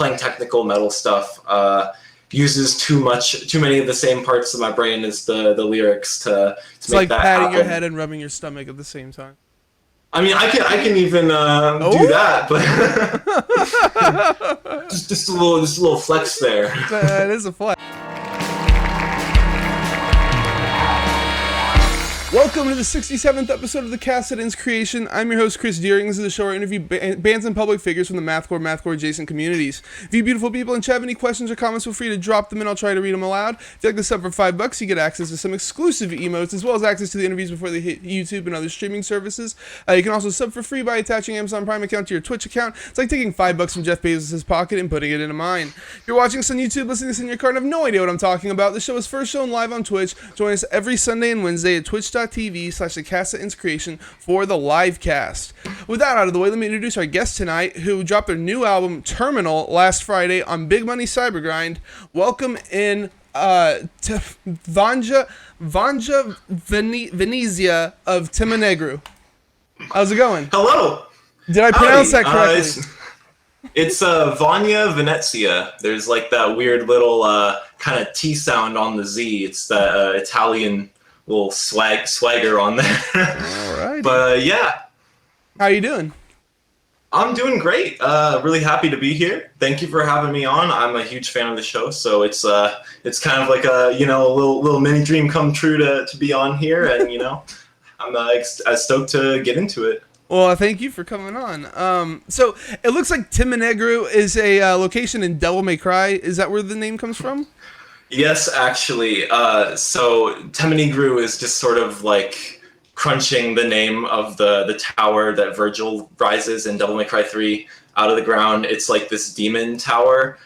playing technical metal stuff uses too many of the same parts of my brain as the lyrics to It's make like that patting happen. your head and rubbing your stomach at the same time. I mean, I can even do that, but just a little flex there. That is a flex. Welcome to the 67th episode of the Cast That Ends Creation. I'm your host, Chris Deering. This is a show where I interview bands and public figures from the mathcore adjacent communities. If you beautiful people and have any questions or comments, feel free to drop them in. I'll try to read them aloud. If you like this up for $5, you get access to some exclusive emotes, as well as access to the interviews before they hit YouTube and other streaming services. You can also sub for free by attaching Amazon Prime account to your Twitch account. It's like taking $5 from Jeff Bezos' pocket and putting it into mine. If you're watching us on YouTube, listening to this in your car, and have no idea what I'm talking about, the show is first shown live on Twitch. Join us every Sunday and Wednesday at twitch.tv/the Cast That Ends Creation for the live cast. With that out of the way, let me introduce our guest tonight, who dropped their new album Terminal last Friday on Big Money Cybergrind. Welcome in to Vanja Venezia of Temenigru. How's it going? Hello. Did I pronounce that correctly? It's Vanja Venezia. There's like that weird little kind of T sound on the Z. It's the Italian little swagger on there. All right. But yeah. How you doing? I'm doing great. Really happy to be here. Thank you for having me on. I'm a huge fan of the show, so it's kind of like a little mini dream come true to be on here, and I'm stoked to get into it. Well, thank you for coming on. So it looks like Temenigru is a location in Devil May Cry. Is that where the name comes from? Yes, actually. So Temenigru is just sort of like crunching the name of the tower that Virgil rises in Devil May Cry 3 out of the ground. It's like this demon tower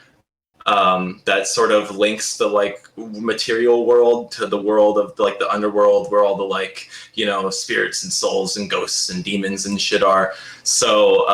that sort of links the like material world to the world of like the underworld, where all the spirits and souls and ghosts and demons and shit are. So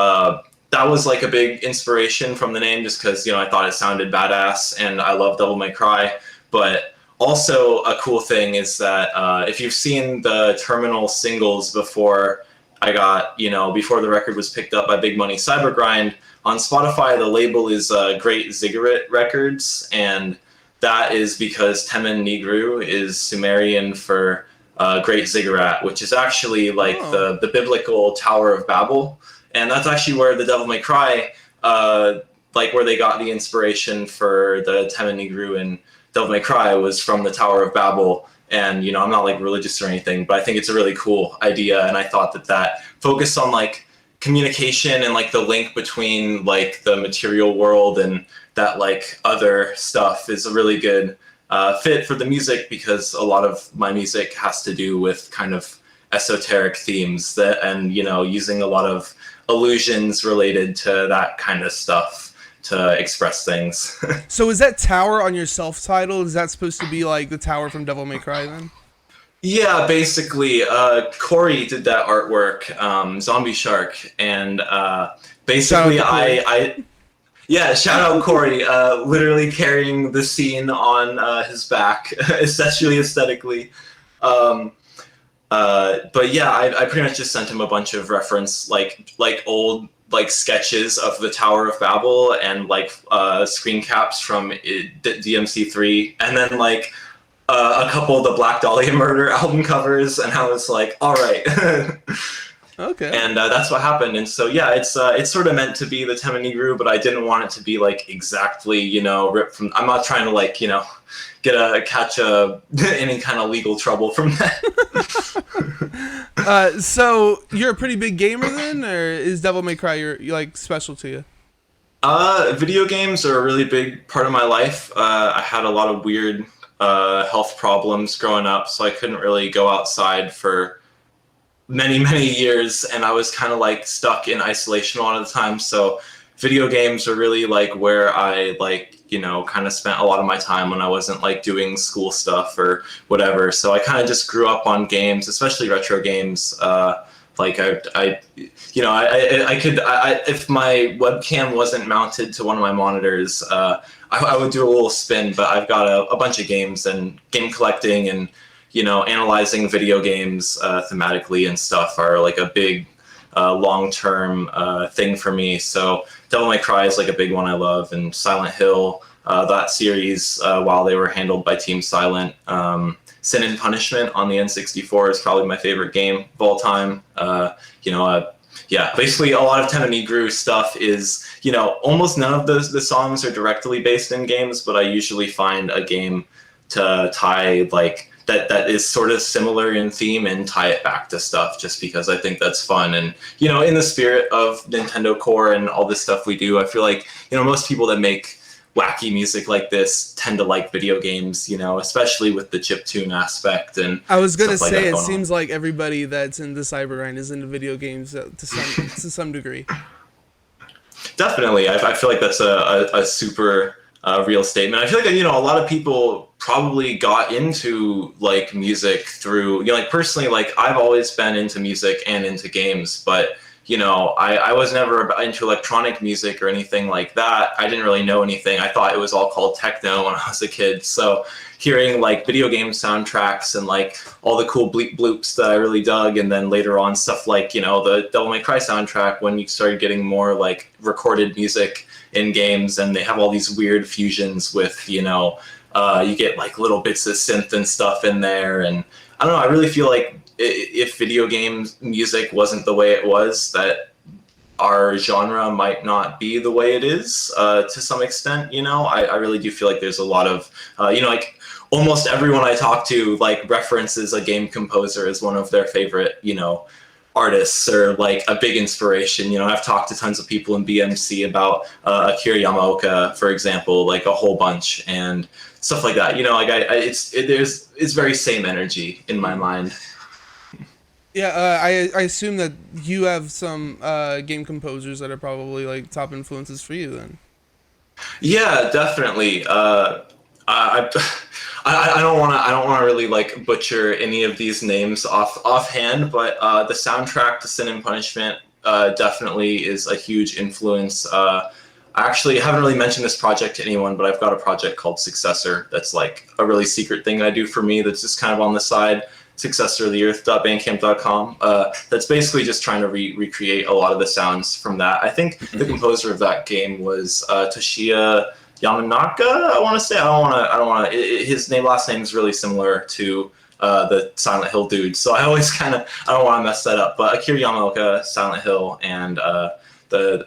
that was like a big inspiration from the name, just because I thought it sounded badass, and I love Devil May Cry. But also a cool thing is that if you've seen the Terminal singles before before the record was picked up by Big Money Cybergrind, on Spotify the label is Great Ziggurat Records, and that is because Temenigru is Sumerian for Great Ziggurat, which is actually like the biblical Tower of Babel. And that's actually where the Devil May Cry, where they got the inspiration for the Temenigru and Devil May Cry, was from the Tower of Babel. And, I'm not like religious or anything, but I think it's a really cool idea. And I thought that focus on like communication and like the link between like the material world and that like other stuff is a really good fit for the music, because a lot of my music has to do with kind of esoteric themes and using a lot of illusions related to that kind of stuff to express things. So is that tower on your self-title? Is that supposed to be like the tower from Devil May Cry then? Yeah, basically. Corey did that artwork, Zombie Shark, and basically shout out Corey, literally carrying the scene on his back, especially aesthetically. But yeah, I pretty much just sent him a bunch of reference, like old sketches of the Tower of Babel and screen caps from DMC3, and then a couple of the Black Dahlia Murder album covers, and I was like, all right. Okay. And that's what happened. And so yeah, it's sort of meant to be the Temenigru, but I didn't want it to be like exactly ripped from. I'm not trying to catch any kind of legal trouble from that. So you're a pretty big gamer then, or is Devil May Cry your special to you? Video games are a really big part of my life. I had a lot of weird health problems growing up, so I couldn't really go outside for many years, and I was kind of stuck in isolation a lot of the time. So video games are really where I kind of spent a lot of my time when I wasn't doing school stuff or whatever. So I kind of just grew up on games, especially retro games. If my webcam wasn't mounted to one of my monitors, I would do a little spin. But I've got a bunch of games and game collecting and analyzing video games thematically and stuff are a big long-term thing for me. So Devil May Cry is like a big one I love, and Silent Hill, that series, while they were handled by Team Silent. Sin and Punishment on the N64 is probably my favorite game of all time. Yeah, basically a lot of Temenigru stuff is, almost none of the songs are directly based in games, but I usually find a game to tie like that is sort of similar in theme and tie it back to stuff, just because I think that's fun. And in the spirit of Nintendo Core and all this stuff we do, I feel like most people that make wacky music like this tend to like video games, especially with the chiptune aspect. And I was gonna stuff like say, that it going on. seems like everybody that's into cybergrind is into video games to some degree. Definitely, I feel like that's a super real statement. I feel like a lot of people probably got into like music through like personally, like I've always been into music and into games, but I was never into electronic music or anything like that. I didn't really know anything. I thought it was all called techno when I was a kid. So hearing like video game soundtracks and like all the cool bleep bloops that I really dug, and then later on stuff like the Devil May Cry soundtrack, when you started getting more like recorded music in games, and they have all these weird fusions with you get like little bits of synth and stuff in there. And I don't know, I really feel like if video games music wasn't the way it was, that our genre might not be the way it is to some extent. I really do feel like there's a lot of like almost everyone I talk to like references a game composer as one of their favorite artists, or like a big inspiration. I've talked to tons of people in BMC about Akira Yamaoka, for example, like a whole bunch, and stuff like that. Like it's very same energy in my mind. Yeah, I assume that you have some game composers that are probably like top influences for you then. Yeah, definitely. I I don't want to really like butcher any of these names offhand, but the soundtrack to Sin and Punishment definitely is a huge influence. I actually haven't really mentioned this project to anyone, but I've got a project called Successor that's like a really secret thing I do for me that's just kind of on the side. Successoroftheearth.bandcamp.com. That's basically just trying to recreate a lot of the sounds from that. I think the composer of that game was Toshiya Yamanaka. I want to say I don't want to. His last name is really similar to the Silent Hill dude, so I always I don't want to mess that up. But Akira Yamaoka, Silent Hill, and the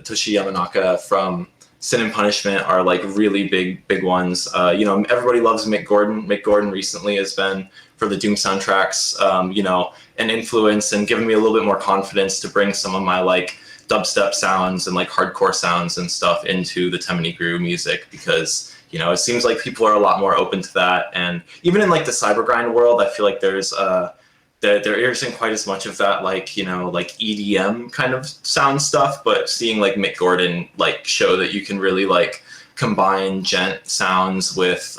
Toshiya Yamanaka from Sin and Punishment are like really big ones. Everybody loves Mick Gordon. Mick Gordon recently has been, for the Doom soundtracks, an influence and given me a little bit more confidence to bring some of my like dubstep sounds and like hardcore sounds and stuff into the Temenigru music, because it seems like people are a lot more open to that. And even in like the cybergrind world, I feel like there's there isn't quite as much of that like like EDM kind of sound stuff, but seeing like Mick Gordon like show that you can really like combine gent sounds with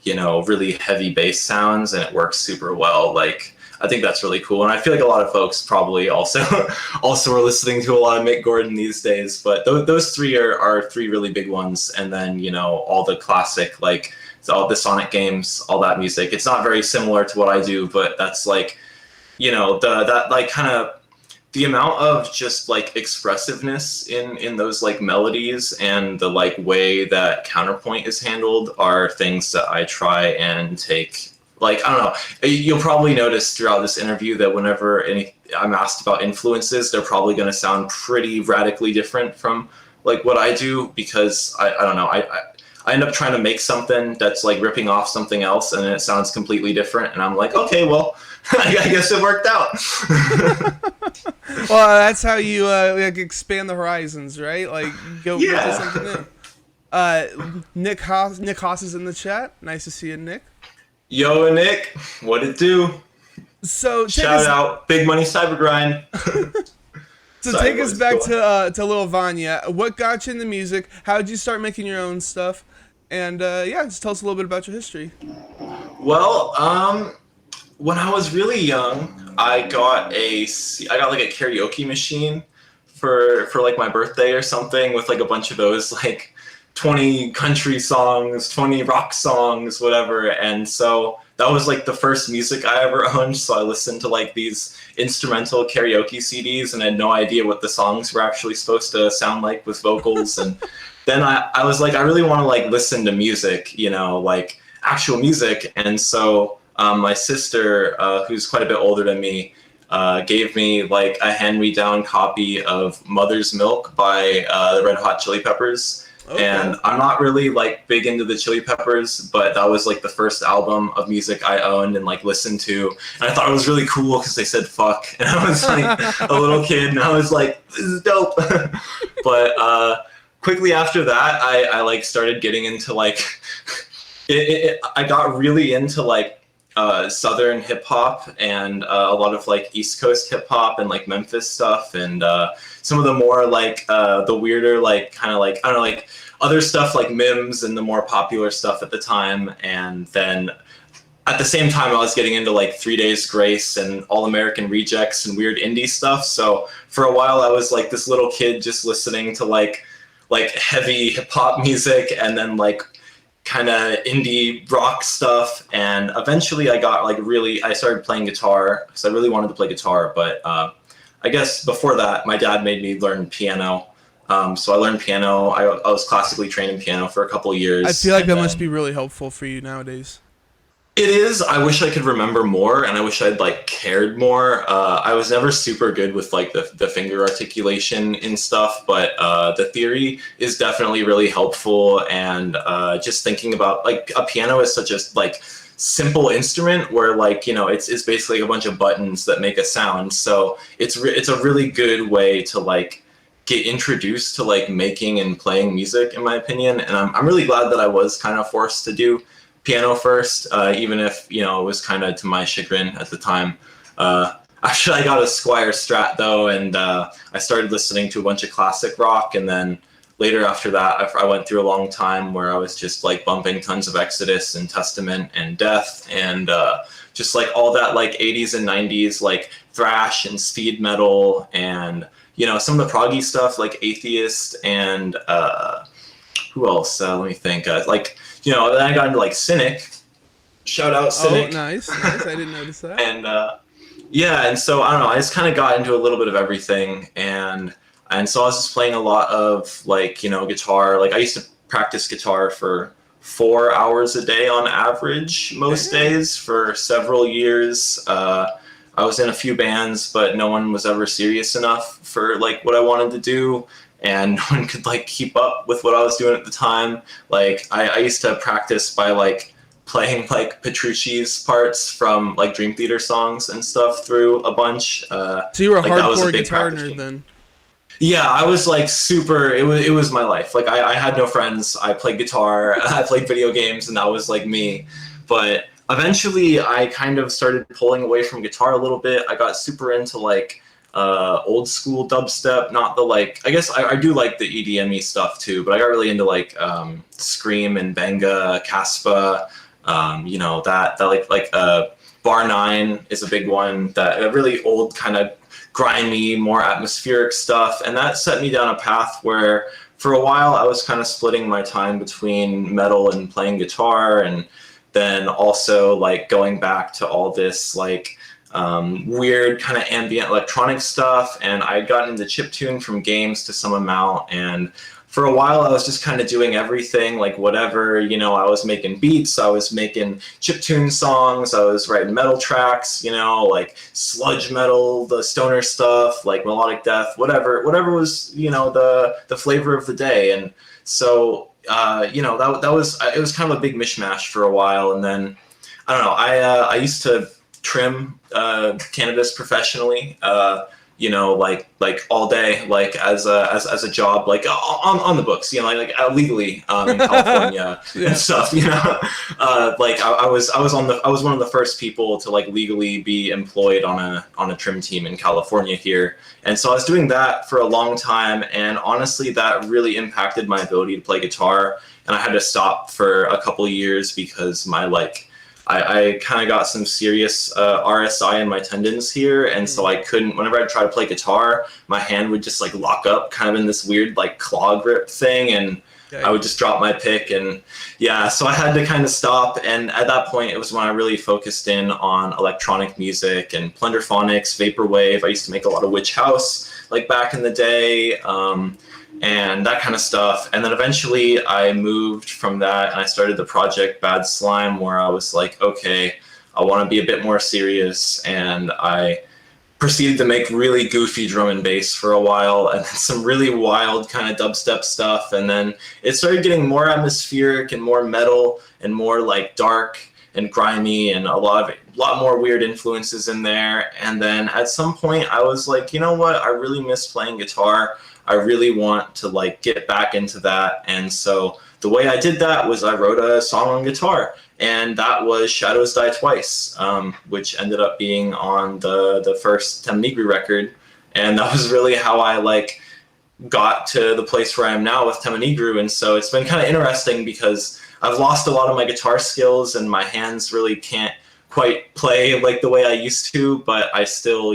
really heavy bass sounds, and it works super well. Like, I think that's really cool, and I feel like a lot of folks probably also are listening to a lot of Mick Gordon these days. But those three are three really big ones, and then all the classic like all the Sonic games, all that music. It's not very similar to what I do, but that's like that like kind of the amount of just like expressiveness in those like melodies and the like way that counterpoint is handled are things that I try and take. Like, I don't know, you'll probably notice throughout this interview that whenever I'm asked about influences, they're probably going to sound pretty radically different from like what I do, because I don't know, I end up trying to make something that's like ripping off something else, and then it sounds completely different, and I'm like, okay, well, I guess it worked out. Well, that's how you like expand the horizons, right? Like go to something new. Nick Haas is in the chat. Nice to see you, Nick. Yo, Nick, what it do? So shout out, Big Money Cybergrind. So take us back to Little Vanya. What got you into music? How did you start making your own stuff? And just tell us a little bit about your history. Well, when I was really young, I got like a karaoke machine for like my birthday or something, with like a bunch of those like 20 country songs, 20 rock songs, whatever. And so that was like the first music I ever owned. So I listened to like these instrumental karaoke CDs and had no idea what the songs were actually supposed to sound like with vocals. And then I was like, I really want to like listen to music, you know, like actual music. And so my sister, who's quite a bit older than me, gave me like a hand-me-down copy of Mother's Milk by the Red Hot Chili Peppers. Okay. And I'm not really like big into the Chili Peppers, but that was like the first album of music I owned and like listened to. And I thought it was really cool because they said fuck. And I was like a little kid and I was like, this is dope. But quickly after that, I like started getting into like, I got really into like Southern hip hop and a lot of like East Coast hip hop and like Memphis stuff and some of the more like the weirder like kind of like I don't know like other stuff like Mims and the more popular stuff at the time. And then at the same time I was getting into like 3 Days Grace and All American Rejects and weird indie stuff. So for a while I was like this little kid just listening to like heavy hip hop music and then like kind of indie rock stuff. And eventually I got like I started playing guitar because I really wanted to play guitar. But I guess before that, my dad made me learn piano. So I learned piano. I was classically trained in piano for a couple of years. I feel like that must be really helpful for you nowadays. It is. I wish I could remember more, and I wish I'd like cared more. I was never super good with like the finger articulation and stuff, but the theory is definitely really helpful. And just thinking about like a piano is such a like simple instrument where like you know it's basically a bunch of buttons that make a sound. So it's a really good way to like get introduced to like making and playing music, in my opinion. And I'm really glad that I was kind of forced to do piano first, even if you know it was kind of to my chagrin at the time. Actually, I got a Squire Strat though, and I started listening to a bunch of classic rock. And then later after that, I went through a long time where I was just like bumping tons of Exodus and Testament and Death and just like all that like 80s and 90s like thrash and speed metal and you know some of the proggy stuff like Atheist and who else? Let me think. Like. You know, then I got into like Cynic. Shout out Cynic. Oh, nice. I didn't notice that. And yeah, and so I don't know. I just kind of got into a little bit of everything, and so I was just playing a lot of like you know guitar. Like I used to practice guitar for 4 hours a day on average most days for several years. I was in a few bands, but no one was ever serious enough for like what I wanted to do. And no one could like keep up with what I was doing at the time. Like I used to practice by like playing like Petrucci's parts from like Dream Theater songs and stuff through a bunch. So you were a like, hardcore guitar nerd then? Yeah, I was like super. It was my life. Like I had no friends. I played guitar. I played video games, and that was like me. But eventually, I kind of started pulling away from guitar a little bit. I got super into like old school dubstep, not the like I guess I do like the EDM-y stuff too, but I got really into like Scream and Benga, Caspa, you know that like Bar 9 is a big one, that a really old kind of grimy, more atmospheric stuff. And that set me down a path where for a while I was kind of splitting my time between metal and playing guitar, and then also like going back to all this like weird kind of ambient electronic stuff. And I had gotten into chiptune from games to some amount, and for a while I was just kind of doing everything, like whatever, you know, I was making beats, I was making chiptune songs, I was writing metal tracks, you know, like sludge metal, the stoner stuff, like melodic death, whatever was, you know, the flavor of the day. And so you know, that was it was kind of a big mishmash for a while. And then I don't know, I used to trim cannabis professionally, you know, like all day, like as a job, like on the books, you know, like legally in California and stuff, you know. Like I was one of the first people to like legally be employed on a trim team in California here. And so I was doing that for a long time, and honestly that really impacted my ability to play guitar, and I had to stop for a couple of years because my like I kind of got some serious RSI in my tendons here, and so I couldn't, whenever I try to play guitar, my hand would just like lock up kind of in this weird like claw grip thing, and I would just drop my pick, and yeah, so I had to kind of stop. And at that point, it was when I really focused in on electronic music and plunderphonics, vaporwave. I used to make a lot of witch house like back in the day, and that kind of stuff. And then eventually I moved from that and I started the project Bad Slime, where I was like, okay, I want to be a bit more serious, and I proceeded to make really goofy drum and bass for a while, and some really wild kind of dubstep stuff. And then it started getting more atmospheric and more metal and more like dark and grimy, and a lot more weird influences in there. And then at some point I was like, you know what, I really miss playing guitar. I really want to like get back into that. And so the way I did that was I wrote a song on guitar, and that was Shadows Die Twice, which ended up being on the first Temenigru record. And that was really how I like got to the place where I am now with Temenigru. And so it's been kind of interesting because I've lost a lot of my guitar skills and my hands really can't quite play like the way I used to, but I still,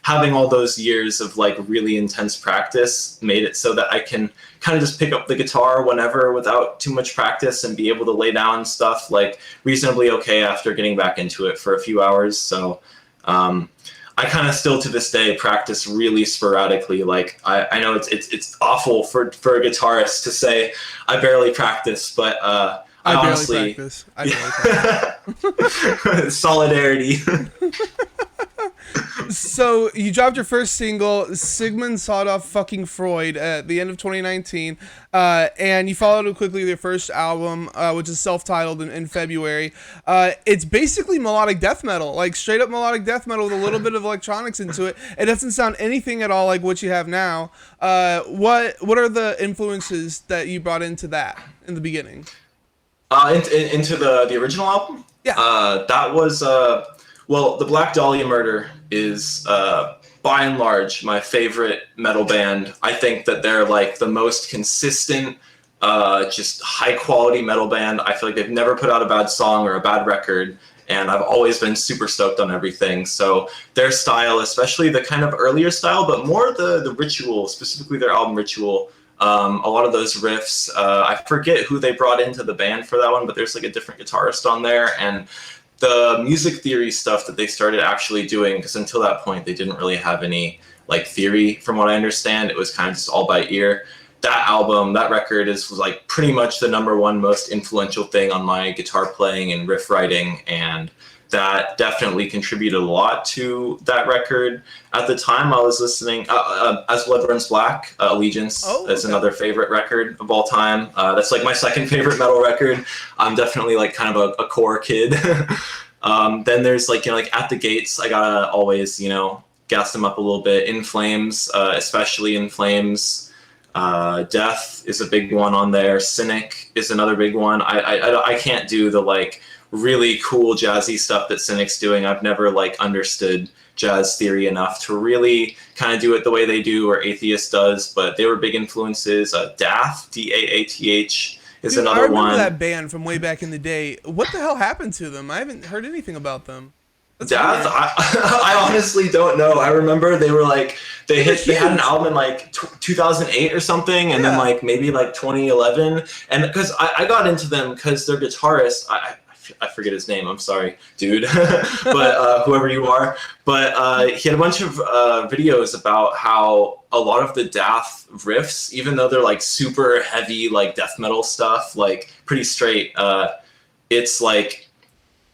having all those years of like really intense practice made it so that I can kind of just pick up the guitar whenever without too much practice and be able to lay down stuff like reasonably okay after getting back into it for a few hours. So I kind of still to this day practice really sporadically. Like I know it's awful for a guitarist to say I barely practice, but I honestly practice. I barely practice. Solidarity. So you dropped your first single, Sigmund Sawed Fucking Freud, at the end of 2019, and you followed it quickly with your first album, which is self-titled in February. It's basically melodic death metal, like straight up melodic death metal with a little bit of electronics into it. It doesn't sound anything at all like what you have now. What are the influences that you brought into that in the beginning? Into the original album? Yeah. That was well, the Black Dahlia Murder is by and large my favorite metal band. I think that they're like the most consistent, just high quality metal band. I feel like they've never put out a bad song or a bad record, and I've always been super stoked on everything. So their style, especially the kind of earlier style, but more the Ritual, specifically their album Ritual. A lot of those riffs, I forget who they brought into the band for that one, but there's like a different guitarist on there. And the music theory stuff that they started actually doing, because until that point they didn't really have any like theory from what I understand. It was kind of just all by ear. That album, that record was like pretty much the #1 most influential thing on my guitar playing and riff writing, and that definitely contributed a lot to that record. At the time I was listening, As Blood Runs Black, Allegiance is another favorite record of all time. That's like my second favorite metal record. I'm definitely like kind of a core kid. Then there's like, like At the Gates, I gotta always, gas them up a little bit. In Flames, especially In Flames. Death is a big one on there. Cynic is another big one. I can't do the like really cool jazzy stuff that Cynic's doing. I've never like understood jazz theory enough to really kind of do it the way they do or Atheist does, but they were big influences. Daath, Daath is another one. I remember that band from way back in the day. What the hell happened to them? I haven't heard anything about them. Daath, I honestly don't know. I remember they were like they had an album in like 2008 or something, and then like maybe like 2011. And because I got into them because their guitarist, I forget his name. I'm sorry, dude, but whoever you are. But he had a bunch of videos about how a lot of the Daath riffs, even though they're like super heavy, like death metal stuff, like pretty straight, it's like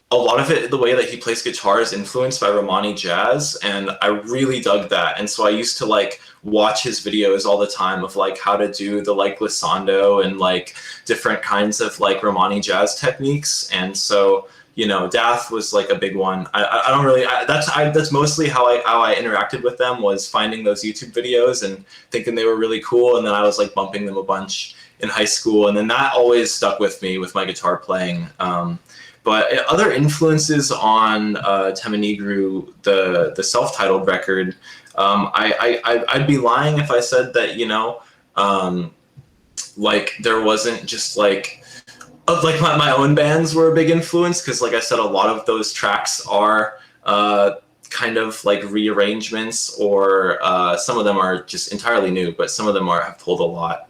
a lot of it, the way that he plays guitar is influenced by Romani jazz, and I really dug that. And so I used to like watch his videos all the time of like how to do the like glissando and like different kinds of like Romani jazz techniques. And so, Daath was like a big one. I don't really, that's mostly how I interacted with them, was finding those YouTube videos and thinking they were really cool. And then I was like bumping them a bunch in high school. And then that always stuck with me with my guitar playing. But other influences on Temenigru, the self-titled record, I'd be lying if I said that, like there wasn't just like my own bands were a big influence, because like I said, a lot of those tracks are kind of like rearrangements, or some of them are just entirely new, but some of them have pulled a lot.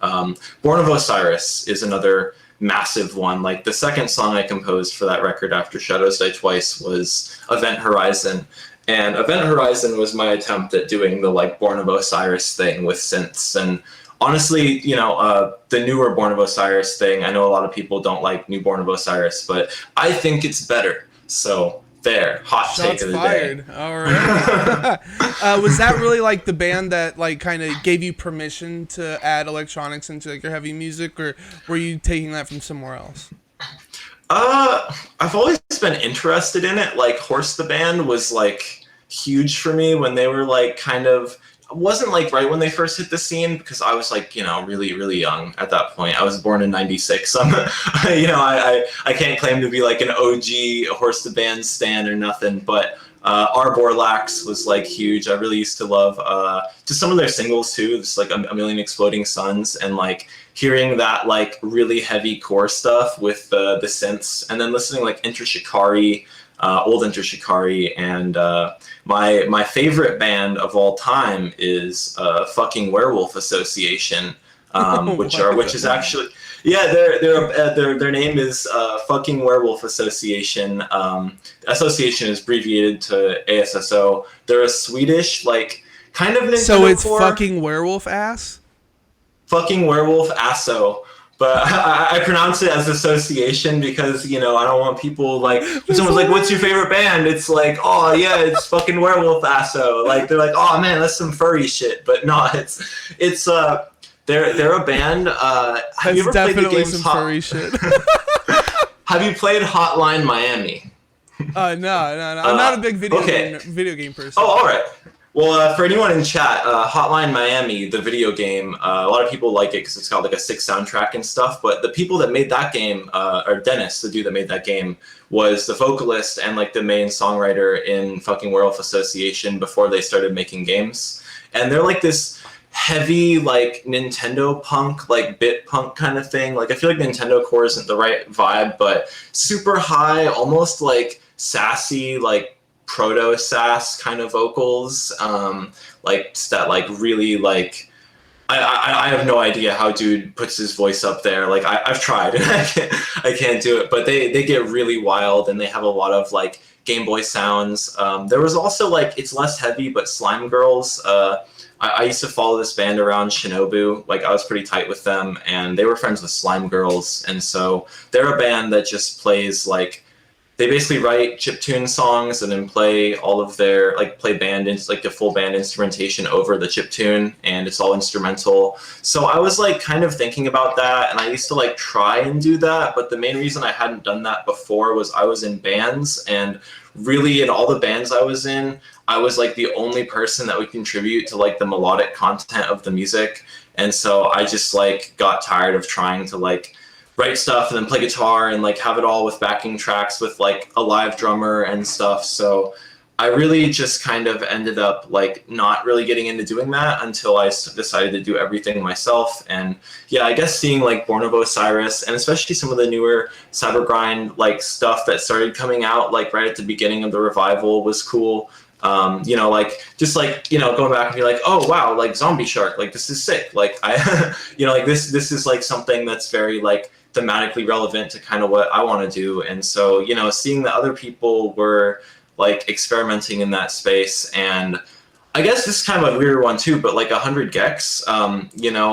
Born of Osiris is another massive one. Like the second song I composed for that record after Shadows Die Twice was Event Horizon. And Event Horizon was my attempt at doing the like Born of Osiris thing with synths. And honestly, the newer Born of Osiris thing, I know a lot of people don't like new Born of Osiris, but I think it's better. So there, hot Shots take of the fired. day. All right. Was that really like the band that like kind of gave you permission to add electronics into like your heavy music, or were you taking that from somewhere else? I've always been interested in it. Like Horse the Band was like huge for me when they were like kind of, wasn't like right when they first hit the scene, because I was like, really, really young at that point. I was born in 96. So I can't claim to be like an OG Horse the Band stan or nothing, but Arborlax was like huge. I really used to love just some of their singles too. Just like a Million Exploding Suns, and like hearing that like really heavy core stuff with the synths, and then listening like Enter Shikari, old Enter Shikari, and my favorite band of all time is fucking Werewolf Association, which is actually, yeah, their name is fucking Werewolf Association. Association is abbreviated to ASSO. They're a Swedish like kind of Nintendo So it's core. fucking werewolf ass? Fucking Werewolf Asso. But I pronounce it as association because, I don't want people like, when someone's like, what's your favorite band? It's like, oh yeah, it's fucking Werewolf Asso. Like, they're like, oh man, that's some furry shit. But no, they're a band. Have you ever played the game furry shit. Have you played Hotline Miami? No. I'm not a big video game person. Oh, all right. Well, for anyone in chat, Hotline Miami, the video game, a lot of people like it because it's got like a sick soundtrack and stuff. But the people that made that game, or Dennis, the dude that made that game, was the vocalist and like the main songwriter in fucking Werewolf Association before they started making games. And they're like this heavy like Nintendo punk, like bit punk kind of thing. Like I feel like Nintendo core isn't the right vibe, but super high, almost like sassy, like proto-sass kind of vocals, like that like really like I have no idea how dude puts his voice up there. Like I've tried and I can't do it, but they get really wild and they have a lot of like Game Boy sounds. There was also like, it's less heavy, but Slime Girls. I used to follow this band around Shinobu. Like I was pretty tight with them and they were friends with Slime Girls. And so they're a band that just plays like, they basically write chiptune songs and then play all of their, like play like the full band instrumentation over the chiptune, and it's all instrumental. So I was like kind of thinking about that, and I used to like try and do that, but the main reason I hadn't done that before was I was in bands, and really in all the bands I was in, I was like the only person that would contribute to like the melodic content of the music. And so I just like got tired of trying to like write stuff and then play guitar and like have it all with backing tracks with like a live drummer and stuff. So I really just kind of ended up like not really getting into doing that until I decided to do everything myself. And yeah, I guess seeing like Born of Osiris and especially some of the newer cybergrind like stuff that started coming out like right at the beginning of the revival was cool. Like just like, going back and be like, oh wow, like Zombie Shark, like this is sick. Like I, like this is like something that's very like thematically relevant to kind of what I want to do. And so, seeing that other people were like experimenting in that space, and I guess this is kind of a weird one too, but like 100 gecs,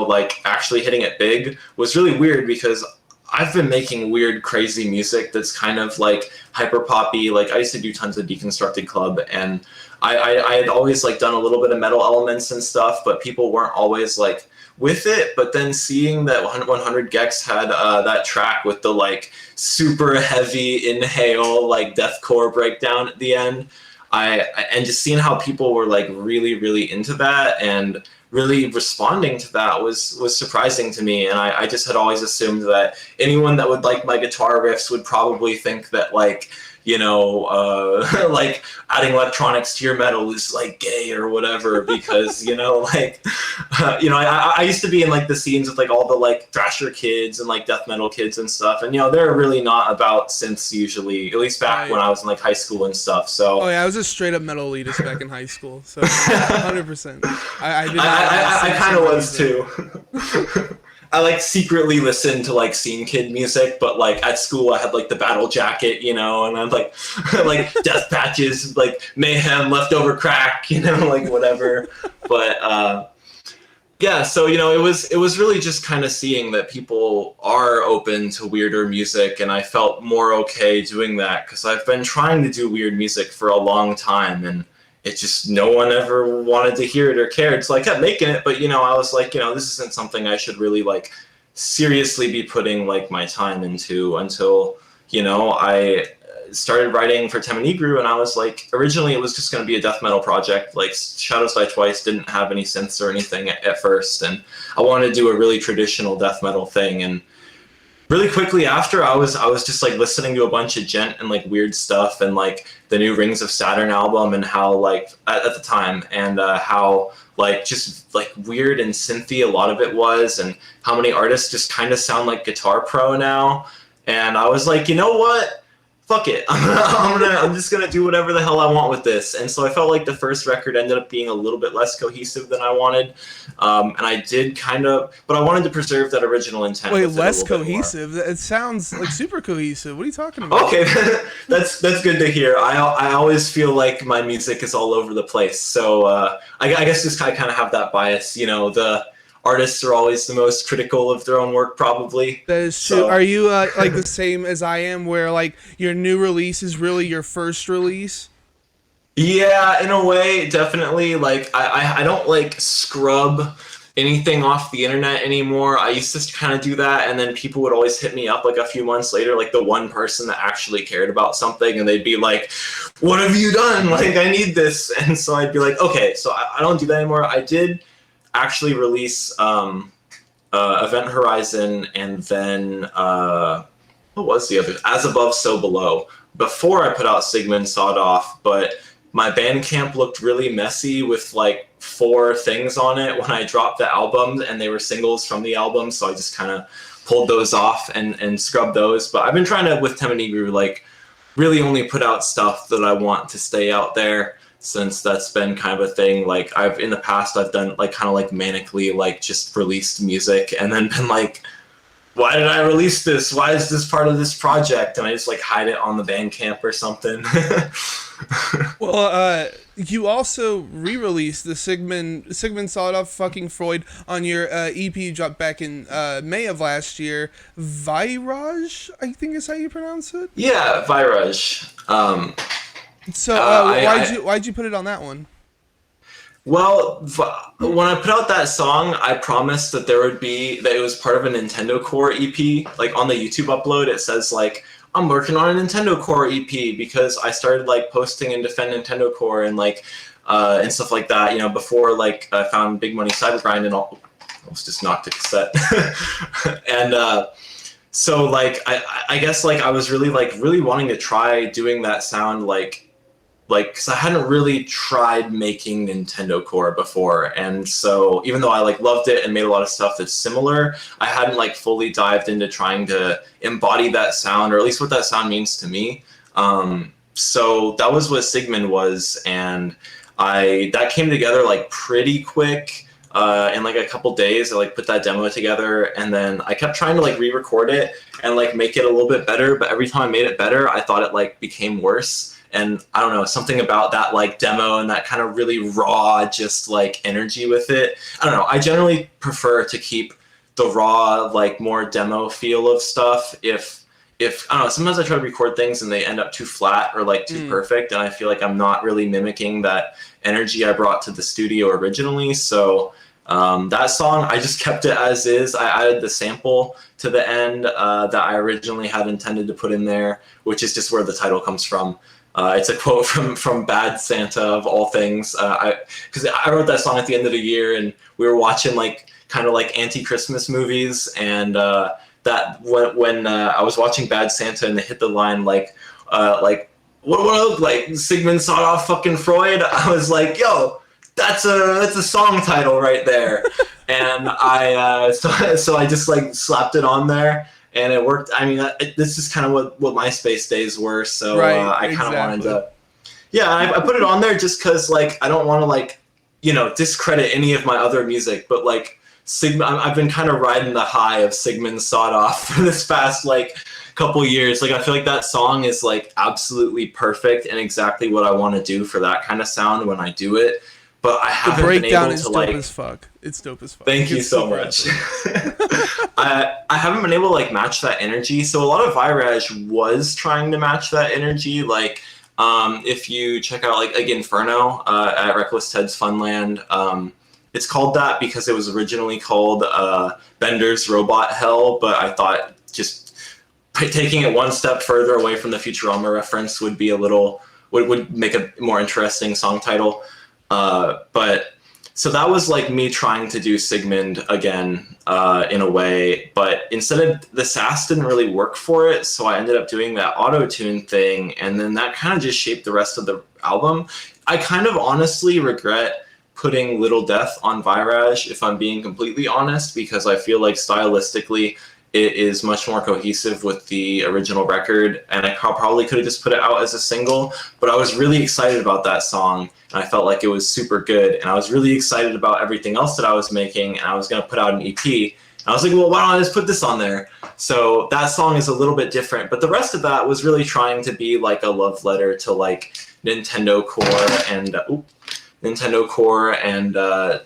like actually hitting it big was really weird because I've been making weird, crazy music that's kind of like hyper poppy. Like I used to do tons of Deconstructed Club, and I had always like done a little bit of metal elements and stuff, but people weren't always like with it. But then seeing that 100 gecs had that track with the like super heavy inhale, like deathcore breakdown at the end, and just seeing how people were like really, really into that and really responding to that was surprising to me. And I just had always assumed that anyone that would like my guitar riffs would probably think that like, like adding electronics to your metal is like gay or whatever, because I used to be in like the scenes with like all the like thrasher kids and like death metal kids and stuff, and they're really not about synths usually, at least back when I was in like high school and stuff. So oh yeah, I was a straight up metal elitist back in high school, so 100%. I kind of was too. I like secretly listened to like scene kid music, but like at school I had like the battle jacket, and I'm like like death patches, like mayhem, leftover crack, like whatever. But yeah, so it was really just kind of seeing that people are open to weirder music, and I felt more okay doing that because I've been trying to do weird music for a long time, and it just, no one ever wanted to hear it or cared. So I kept making it, but I was like, this isn't something I should really like seriously be putting like my time into until I started writing for Temenigru, and I was like, originally it was just going to be a death metal project. Like Shadows Die Twice didn't have any synths or anything at first, and I wanted to do a really traditional death metal thing. And really quickly after, I was just like listening to a bunch of gent and like weird stuff, and like the new Rings of Saturn album, and how like at the time, and how like just like weird and synthy a lot of it was, and how many artists just kind of sound like Guitar Pro now. And I was like, you know what? Fuck it. I'm just gonna do whatever the hell I want with this. And so I felt like the first record ended up being a little bit less cohesive than I wanted. And I did but I wanted to preserve that original intent. Wait, less cohesive? It sounds like super cohesive. What are you talking about? Okay, that's good to hear. I always feel like my music is all over the place. So I guess just I kind of have that bias. The artists are always the most critical of their own work, probably. That is true. So, are you like the same as I am, where like your new release is really your first release? Yeah, in a way, definitely. Like I don't like scrub anything off the internet anymore. I used to kind of do that, and then people would always hit me up like a few months later, like the one person that actually cared about something, and they'd be like, "What have you done? Like, I need this." And so I'd be like, "Okay." So I don't do that anymore. I did actually release Event Horizon, and then what was the other? As Above, So Below, before I put out Sigmund Sawed Off. But my Bandcamp looked really messy with like 4 things on it when I dropped the album, and they were singles from the album, so I just kind of pulled those off and scrubbed those. But I've been trying to, with Temenigru, like really only put out stuff that I want to stay out there, since that's been kind of a thing. Like in the past I've done like kind of like manically like just released music and then been like, why did I release this? Why is this part of this project? And I just like hide it on the Bandcamp or something. Well, you also re-released the Sigmund Sawed Off Fucking Freud on your EP you dropped back in May of last year. Virage, I think is how you pronounce it? Yeah, Virage. So why'd you put it on that one? Well, when I put out that song, I promised that it was part of a Nintendo Core EP. Like on the YouTube upload, it says like, I'm working on a Nintendo Core EP, because I started like posting and defend Nintendo Core and like and stuff like that, before like I found Big Money Cybergrind and all. I was just knocked a cassette. And so like I guess like I was really wanting to try doing that sound like because I hadn't really tried making Nintendo Core before, and so even though I like loved it and made a lot of stuff that's similar, I hadn't like fully dived into trying to embody that sound, or at least what that sound means to me. So that was what Sigmund was, and that came together like pretty quick. In like a couple days, I like put that demo together, and then I kept trying to like re-record it and like make it a little bit better, but every time I made it better, I thought it like became worse. And I don't know, something about that like demo and that kind of really raw, just like energy with it. I don't know. I generally prefer to keep the raw, like more demo feel of stuff. If I don't know, sometimes I try to record things and they end up too flat or like too perfect, and I feel like I'm not really mimicking that energy I brought to the studio originally. So that song, I just kept it as is. I added the sample to the end that I originally had intended to put in there, which is just where the title comes from. It's a quote from Bad Santa of all things. Because I wrote that song at the end of the year, and we were watching like kind of like anti-Christmas movies, and that when I was watching Bad Santa and they hit the line like what do I look like? Sigmund sawed off fucking Freud? I was like, yo, that's a song title right there. And so I just like slapped it on there, and it worked. I mean, this is kind of what MySpace days were. So Right, I kind of exactly. wanted to, yeah, I put it on there just because like I don't want to like, discredit any of my other music, but like I've been kind of riding the high of Sigmund sawed off for this past like couple years. Like I feel like that song is like absolutely perfect and exactly what I want to do for that kind of sound when I do it. But I The haven't been breakdown able is to dope like. as fuck. It's dope as fuck. Thank you It's so super much. awesome. I haven't been able to like match that energy. So a lot of Virage was trying to match that energy. Like if you check out like Inferno at Reckless Ted's Funland, it's called that because it was originally called Bender's Robot Hell, but I thought just taking it one step further away from the Futurama reference would be would make a more interesting song title. But so that was like me trying to do Sigmund again in a way, but instead of the sass didn't really work for it, so I ended up doing that auto-tune thing, and then that kind of just shaped the rest of the album. I kind of honestly regret putting Little Death on Virage, if I'm being completely honest, because I feel like stylistically it is much more cohesive with the original record, and I probably could have just put it out as a single, but I was really excited about that song, and I felt like it was super good, and I was really excited about everything else that I was making, and I was going to put out an EP, and I was like, well, why don't I just put this on there? So that song is a little bit different, but the rest of that was really trying to be like a love letter to like Nintendo Core and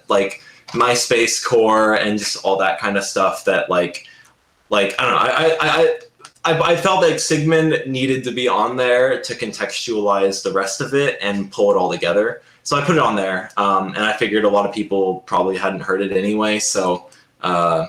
like MySpace Core and just all that kind of stuff that like I don't know. I felt like Sigmund needed to be on there to contextualize the rest of it and pull it all together. So I put it on there, and I figured a lot of people probably hadn't heard it anyway. So I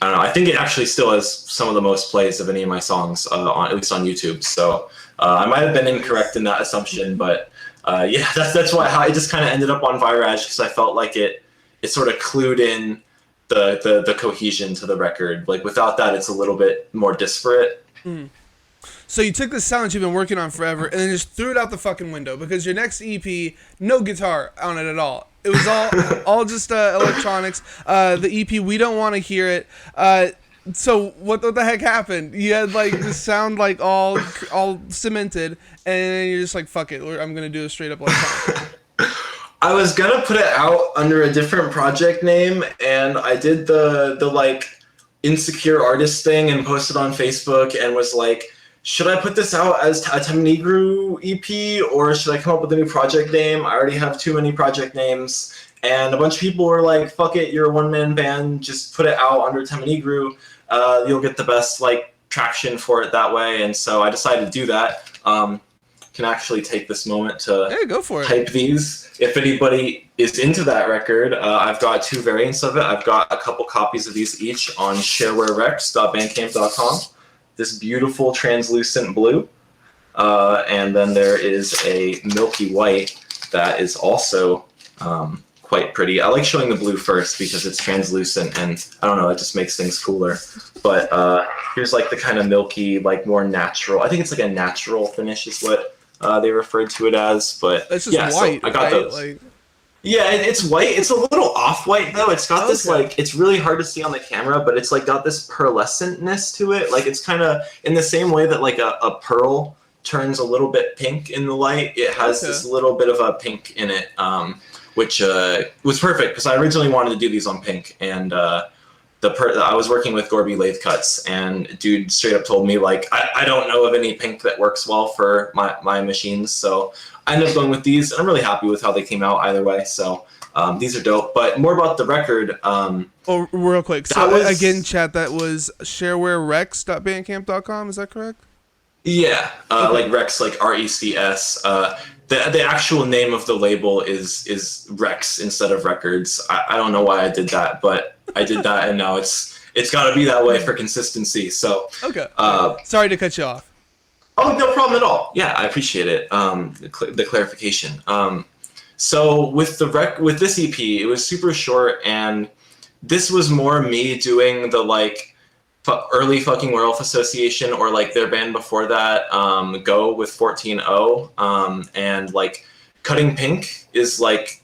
don't know. I think it actually still has some of the most plays of any of my songs, at least on YouTube. So I might have been incorrect in that assumption, but yeah, that's why it just kind of ended up on Virage because I felt like it sort of clued in the cohesion to the record. Like without that, it's a little bit more disparate. So you took this sound that you've been working on forever and then just threw it out the fucking window because your next EP, no guitar on it at all. It was all just electronics. The EP, we don't want to hear it. So what the heck happened? You had like this sound like all cemented, and then you're just like, fuck it, I'm gonna do a straight up electronic. I was gonna put it out under a different project name, and I did the like insecure artist thing and posted on Facebook and was like, should I put this out as a Temenigru EP or should I come up with a new project name? I already have too many project names. And a bunch of people were like, fuck it, you're a one-man band, just put it out under Temenigru. You'll get the best like traction for it that way. And so I decided to do that. Can actually take this moment to Go for it. hype these. If anybody is into that record, I've got two variants of it. I've got a couple copies of these each on sharewarerex.bandcamp.com. This beautiful translucent blue. And then there is a milky white that is also quite pretty. I like showing the blue first because it's translucent and I don't know, it just makes things cooler. But here's like the kind of milky, like more natural. I think it's like a natural finish is what they referred to it as, but it's just white. So I got right? those. Yeah, it's white. It's a little off-white though. It's got this like, it's really hard to see on the camera, but it's like got this pearlescentness to it. Like it's kind of in the same way that like a pearl turns a little bit pink in the light. It has this little bit of a pink in it, which was perfect because I originally wanted to do these on pink, and I was working with Gorby Lathe Cuts, and dude straight up told me like I don't know of any pink that works well for my machines, so I ended up going with these, and I'm really happy with how they came out either way. So these are dope. But more about the record. Real quick. So again, chat, that was sharewarerex.bandcamp.com. Is that correct? Yeah, like Rex, like RECS. The actual name of the label is Rex instead of Records. I don't know why I did that, but I did that, and now it's got to be that way for consistency. So sorry to cut you off. Oh, no problem at all. Yeah, I appreciate it. The clarification. So with this EP, it was super short, and this was more me doing the like early fucking Werewolf Association, or like their band before that, Go with 14O, and like Cutting Pink is like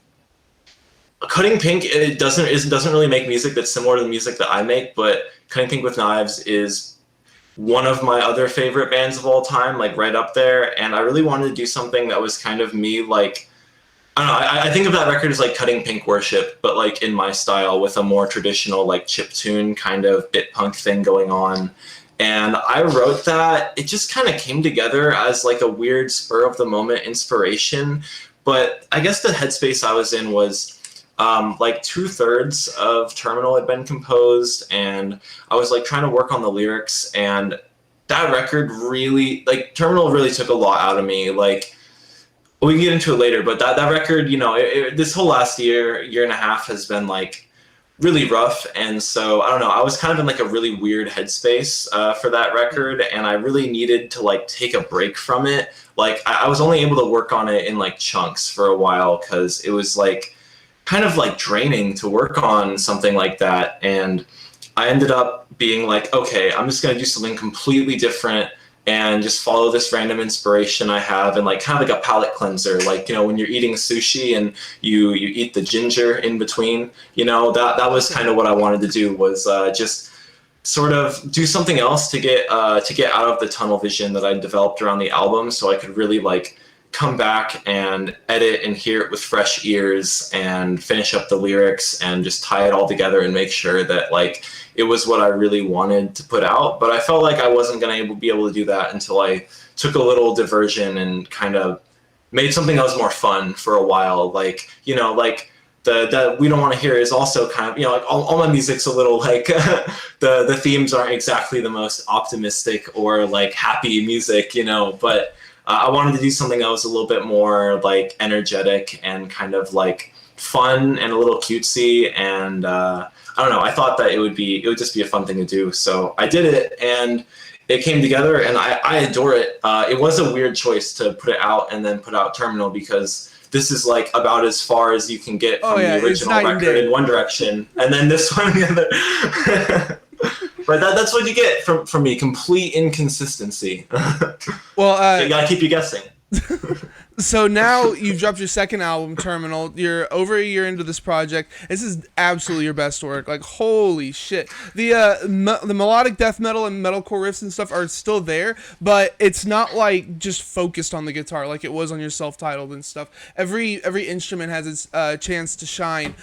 Cutting Pink. It doesn't really make music that's similar to the music that I make, but Cutting Pink with Knives is one of my other favorite bands of all time, like right up there. And I really wanted to do something that was kind of me, like I don't know. I think of that record as like Cutting Pink Worship, but like in my style with a more traditional like chiptune kind of bit punk thing going on. And I wrote that. It just kind of came together as like a weird spur of the moment inspiration. But I guess the headspace I was in was like 2/3 of Terminal had been composed, and I was like trying to work on the lyrics. And that record really, like Terminal really took a lot out of me. Like, we can get into it later, but that record, you know, this whole last year and a half has been like really rough. And so I don't know, I was kind of in like a really weird headspace for that record, and I really needed to like take a break from it. Like I was only able to work on it in like chunks for a while, because it was like kind of like draining to work on something like that. And I ended up being like, okay, I'm just going to do something completely different and just follow this random inspiration I have, and like kind of like a palate cleanser. Like, you know, when you're eating sushi and you eat the ginger in between, you know, that was kind of what I wanted to do, was just sort of do something else to get out of the tunnel vision that I developed around the album, so I could really like come back and edit and hear it with fresh ears and finish up the lyrics and just tie it all together and make sure that like it was what I really wanted to put out. But I felt like I wasn't going to be able to do that until I took a little diversion and kind of made something that was more fun for a while. Like, you know, like the We Don't Want to Hear is also kind of, you know, like all my music's a little like the themes aren't exactly the most optimistic or like happy music, you know, but I wanted to do something that was a little bit more like energetic and kind of like fun and a little cutesy. And I don't know, I thought that it would just be a fun thing to do. So I did it, and it came together, and I adore it. It was a weird choice to put it out and then put out Terminal, because this is like about as far as you can get from the original record in one direction, and then this one the other. But that's what you get from me, complete inconsistency. Well, you gotta keep you guessing. So now you've dropped your second album, Terminal. You're over a year into this project. This is absolutely your best work. Like, holy shit. The melodic death metal and metalcore riffs and stuff are still there, but it's not like just focused on the guitar like it was on your self-titled and stuff. Every instrument has its chance to shine.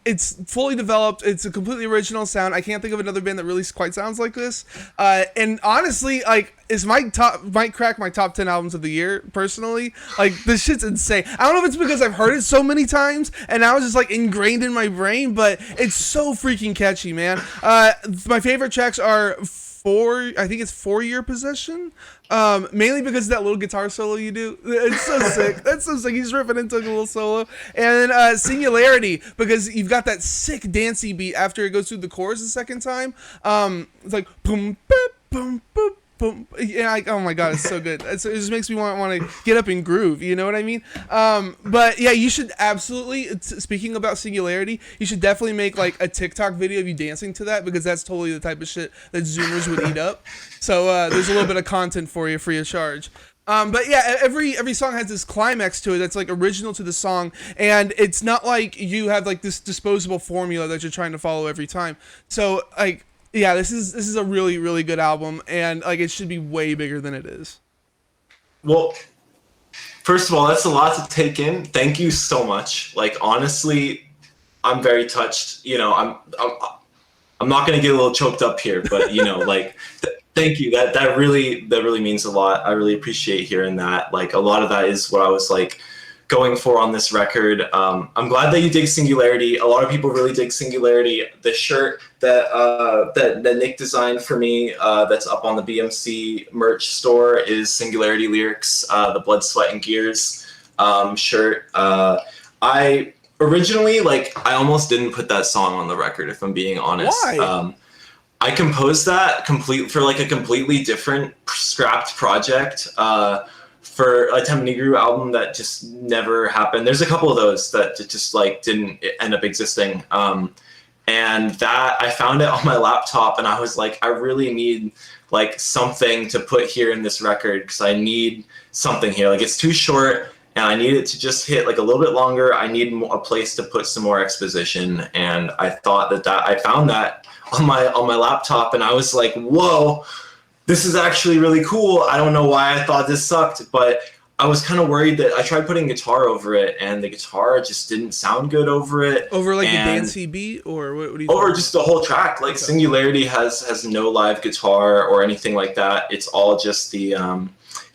It's fully developed. It's a completely original sound. I can't think of another band that really quite sounds like this. And honestly, like, might crack my top 10 albums of the year personally. Like, this shit's insane. I don't know if it's because I've heard it so many times and now it's just like ingrained in my brain, but it's so freaking catchy, man. My favorite tracks are I think it's 4 Year Possession. Mainly because of that little guitar solo you do. It's so sick. That's so sick. He's ripping into a little solo. And then Singularity, because you've got that sick dancey beat after it goes through the chorus the second time. It's like boom, boop, boom, boop. Boom. Yeah, oh my god, it's so good. It just makes me want to get up and groove. You know what I mean? But yeah, you should absolutely. Speaking about Singularity, you should definitely make like a TikTok video of you dancing to that, because that's totally the type of shit that Zoomers would eat up. So there's a little bit of content for you free of charge. But yeah, every song has this climax to it that's like original to the song, and it's not like you have like this disposable formula that you're trying to follow every time. So like, yeah, this is a really, really good album, and like it should be way bigger than it is. Well, first of all, that's a lot to take in. Thank you so much. Like, honestly, I'm very touched. You know, I'm not gonna get a little choked up here, but you know, like, thank you. That really means a lot. I really appreciate hearing that. Like, a lot of that is what I was like going for on this record. I'm glad that you dig Singularity. A lot of people really dig Singularity. The shirt that Nick designed for me, that's up on the BMC merch store, is Singularity lyrics, the Blood, Sweat, and Gears shirt. I originally, like, I almost didn't put that song on the record, if I'm being honest. Why? I composed that for like a completely different scrapped project. For a Temenigru album that just never happened. There's a couple of those that just like didn't end up existing. and that I found it on my laptop, and I was like, I really need like something to put here in this record because I need something here. Like it's too short, and I need it to just hit like a little bit longer. I need a place to put some more exposition, and I thought that I found that on my laptop, and I was like, whoa, this is actually really cool. I don't know why I thought this sucked, but I was kind of worried that I tried putting guitar over it, and the guitar just didn't sound good over it. Over like the and dancey beat, or what do you over think? just the whole track. Like Singularity has no live guitar or anything like that. It's all just the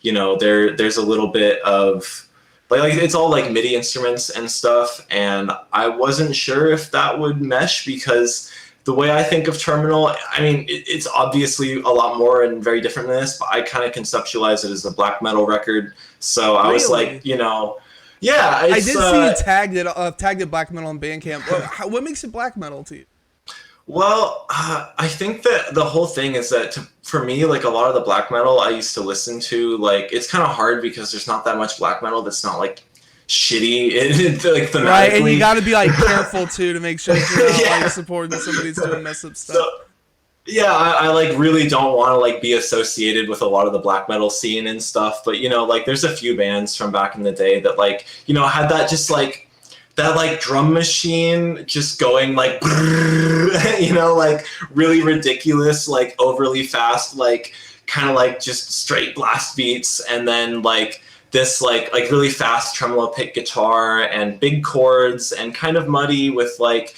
there's a little bit of like it's all like MIDI instruments and stuff, and I wasn't sure if that would mesh because the way I think of Terminal, I mean, it's obviously a lot more and very different than this, but I kind of conceptualize it as a black metal record. So I was like, yeah, I did see you tagged it black metal on Bandcamp. What makes it black metal to you? Well, I think that the whole thing is that for me, like a lot of the black metal I used to listen to, like it's kind of hard because there's not that much black metal that's not like shitty, like thematically. Right, and you got to be like careful too to make sure you're not like supporting somebody that's doing mess up stuff. So, yeah, I like really don't want to like be associated with a lot of the black metal scene and stuff, but like there's a few bands from back in the day that like had that just like that like drum machine just going like like really ridiculous, like overly fast, like kind of like just straight blast beats, and then like this like really fast tremolo pick guitar and big chords and kind of muddy with like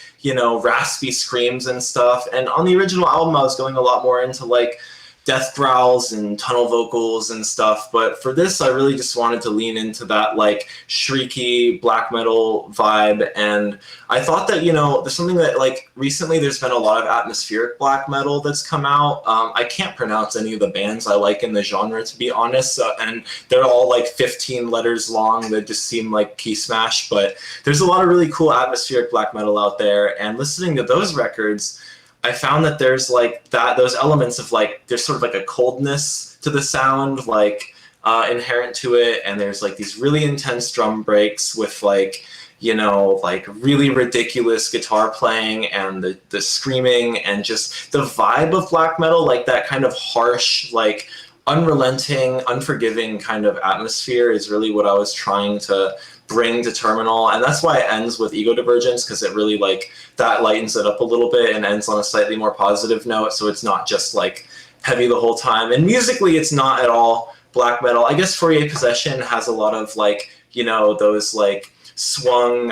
raspy screams and stuff. And on the original album I was going a lot more into like death growls and tunnel vocals and stuff, but for this I really just wanted to lean into that like shrieky black metal vibe. And I thought that there's something that like recently there's been a lot of atmospheric black metal that's come out. I can't pronounce any of the bands I like in the genre, to be honest, and they're all like 15 letters long that just seem like key smash, but there's a lot of really cool atmospheric black metal out there. And listening to those records, I found that there's like those elements of like there's sort of like a coldness to the sound like inherent to it, and there's like these really intense drum breaks with like like really ridiculous guitar playing and the screaming and just the vibe of black metal, like that kind of harsh, like unrelenting, unforgiving kind of atmosphere is really what I was trying to bring to Terminal. And that's why it ends with Ego Divergence, because it really like that lightens it up a little bit and ends on a slightly more positive note, so it's not just like heavy the whole time. And musically it's not at all black metal. I guess Fourier Possession has a lot of like those like swung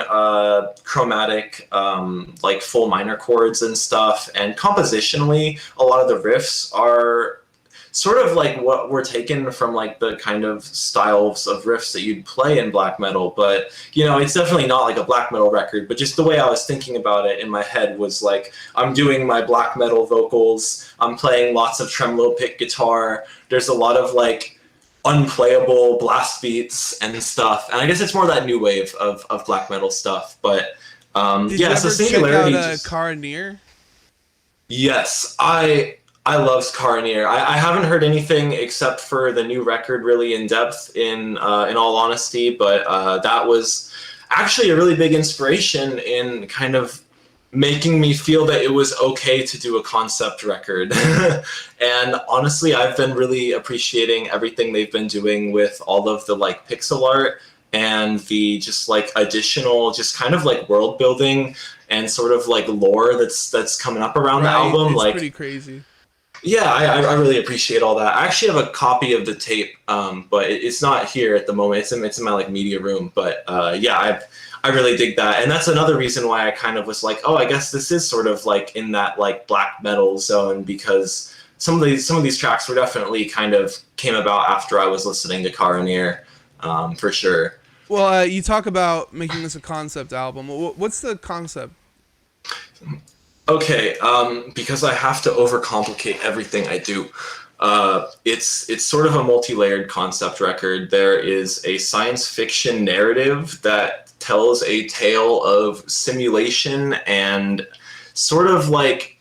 chromatic like full minor chords and stuff, and compositionally a lot of the riffs are sort of like what were taken from like the kind of styles of riffs that you'd play in black metal. But it's definitely not like a black metal record, but just the way I was thinking about it in my head was like I'm doing my black metal vocals, I'm playing lots of tremolo pick guitar, there's a lot of like unplayable blast beats and stuff, and I guess it's more that new wave of black metal stuff. But Did you ever so Singularity check out Cara Near? Yes, I love Cara Near. I haven't heard anything except for the new record really in depth, in all honesty, but that was actually a really big inspiration in kind of making me feel that it was okay to do a concept record. And honestly, I've been really appreciating everything they've been doing with all of the like pixel art and the just like additional just kind of like world building and sort of like lore that's coming up around the album. It's like pretty crazy. Yeah, I really appreciate all that. I actually have a copy of the tape, but it's not here at the moment. It's in my like media room. But yeah, I really dig that, and that's another reason why I kind of was like, oh, I guess this is sort of like in that like black metal zone, because some of these tracks were definitely kind of came about after I was listening to Cara Near, for sure. Well, you talk about making this a concept album. What's the concept? Okay, because I have to overcomplicate everything I do. It's sort of a multi-layered concept record. There is a science fiction narrative that tells a tale of simulation and sort of like,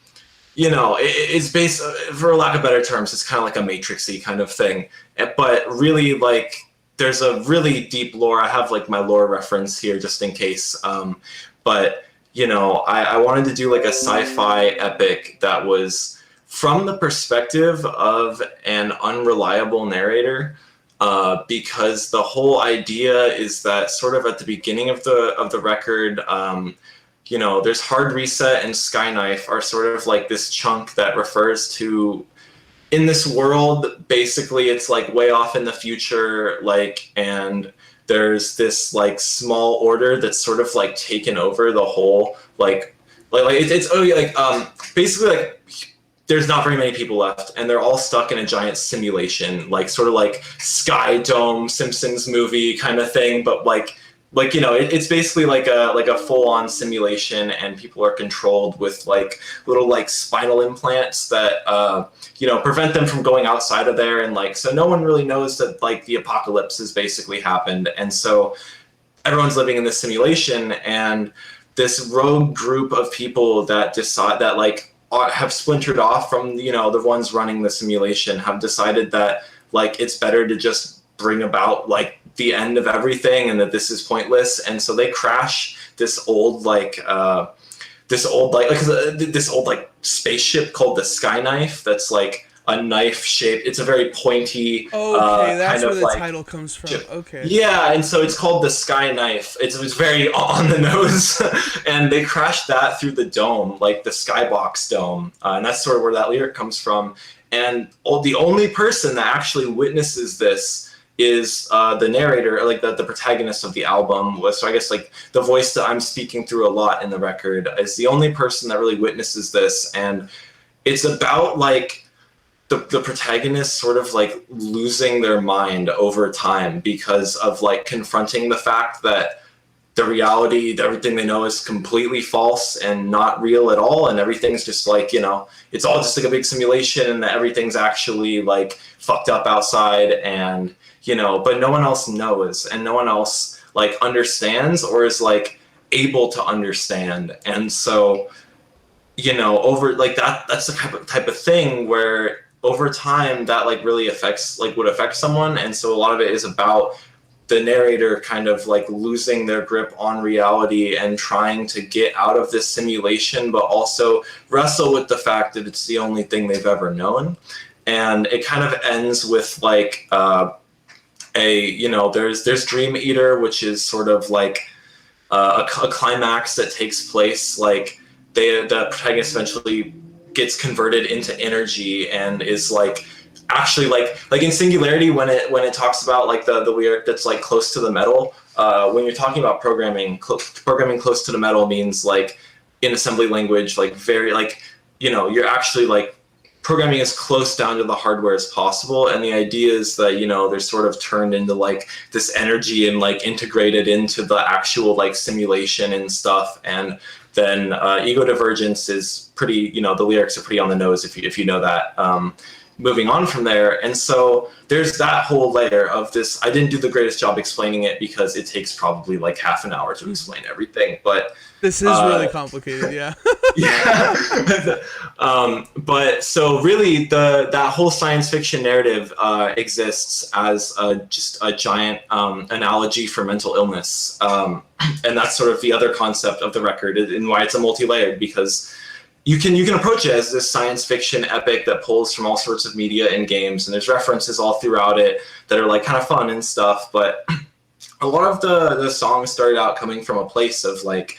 it's based, for lack of better terms, it's kind of like a Matrix-y kind of thing. But really, like, there's a really deep lore. I have like my lore reference here just in case. But I wanted to do like a sci-fi epic that was from the perspective of an unreliable narrator, because the whole idea is that sort of at the beginning of the record, there's Hard Reset and Skyknife are sort of like this chunk that refers to, in this world, basically it's like way off in the future, like, and there's this like small order that's sort of like taken over the whole basically like there's not very many people left and they're all stuck in a giant simulation, like sort of like Sky Dome Simpsons movie kind of thing, but it's basically like a full-on simulation, and people are controlled with like little like spinal implants that prevent them from going outside of there, and like so no one really knows that like the apocalypse has basically happened, and so everyone's living in this simulation, and this rogue group of people that decide that like have splintered off from the ones running the simulation have decided that like it's better to just bring about like the end of everything and that this is pointless, and so they crash this old spaceship called the Skyknife that's like a knife shape. It's a very pointy Okay, that's kind where of the like title comes from. Okay. yeah, and so it's called the Skyknife. It was very on the nose, and they crashed that through the dome, like the Skybox dome, and that's sort of where that lyric comes from. And the only person that actually witnesses this is the narrator, like the protagonist of the album. So I guess like the voice that I'm speaking through a lot in the record is the only person that really witnesses this, and it's about like the protagonist sort of like losing their mind over time because of like confronting the fact that the reality, everything they know is completely false and not real at all, and everything's just like it's all just like a big simulation, and that everything's actually like fucked up outside, and but no one else knows, and no one else like understands or is like able to understand, and so over like that's the type of thing where over time that like really would affect someone, and so a lot of it is about the narrator kind of like losing their grip on reality and trying to get out of this simulation, but also wrestle with the fact that it's the only thing they've ever known. And it kind of ends with like there's Dream Eater, which is sort of like a climax that takes place like the protagonist eventually gets converted into energy and is like actually like in Singularity when it talks about like the weird that's like close to the metal, when you're talking about programming close to the metal means like in assembly language like very like you're actually like programming as close down to the hardware as possible, and the idea is that they're sort of turned into like this energy and like integrated into the actual like simulation and stuff. And then ego divergence is pretty, the lyrics are pretty on the nose if you know that. Moving on from there, and so there's that whole layer of this. I didn't do the greatest job explaining it because it takes probably like half an hour to explain everything, but this is really complicated. Yeah. Yeah. But so really that whole science fiction narrative exists as just a giant analogy for mental illness, and that's sort of the other concept of the record and why it's a multi-layered, because you can approach it as this science fiction epic that pulls from all sorts of media and games, and there's references all throughout it that are like kind of fun and stuff, but a lot of the songs started out coming from a place of like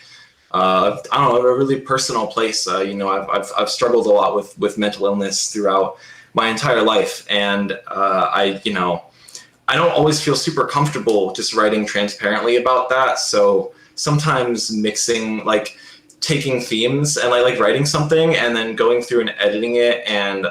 I don't know, a really personal place. I've struggled a lot with mental illness throughout my entire life, and I don't always feel super comfortable just writing transparently about that. So sometimes mixing like taking themes and like writing something and then going through and editing it and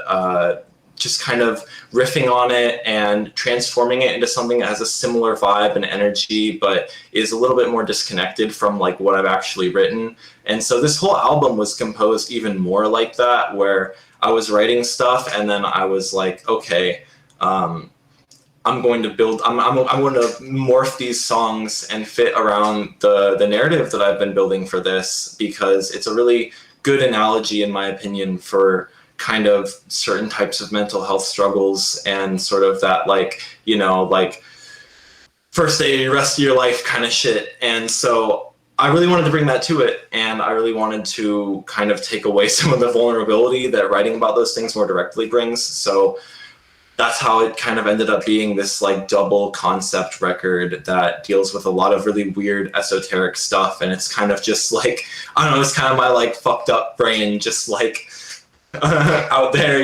just kind of riffing on it and transforming it into something that has a similar vibe and energy, but is a little bit more disconnected from like what I've actually written. And so this whole album was composed even more like that, where I was writing stuff and then I was like, okay, I'm going to morph these songs and fit around the narrative that I've been building for this, because it's a really good analogy, in my opinion, for kind of certain types of mental health struggles and sort of that like first day, rest of your life kind of shit. And so I really wanted to bring that to it, and I really wanted to kind of take away some of the vulnerability that writing about those things more directly brings. So that's how it kind of ended up being this like double concept record that deals with a lot of really weird esoteric stuff. And it's kind of just like, I don't know, it's kind of my like fucked up brain just like out there,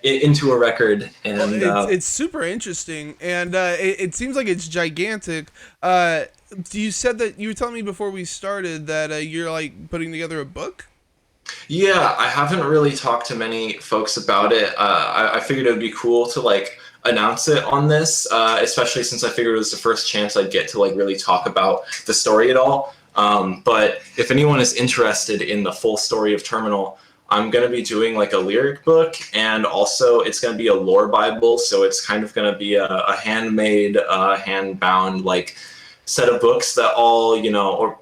into a record. And it's super interesting, and it seems like it's gigantic. You said that you were telling me before we started that you're like putting together a book. yeah, I haven't really talked to many folks about it. I figured it would be cool to like announce it on this, especially since I figured it was the first chance I'd get to like really talk about the story at all. But if anyone is interested in the full story of Terminal, I'm going to be doing like a lyric book, and also it's going to be a lore Bible. So it's kind of going to be a handmade, hand-bound like set of books that all, or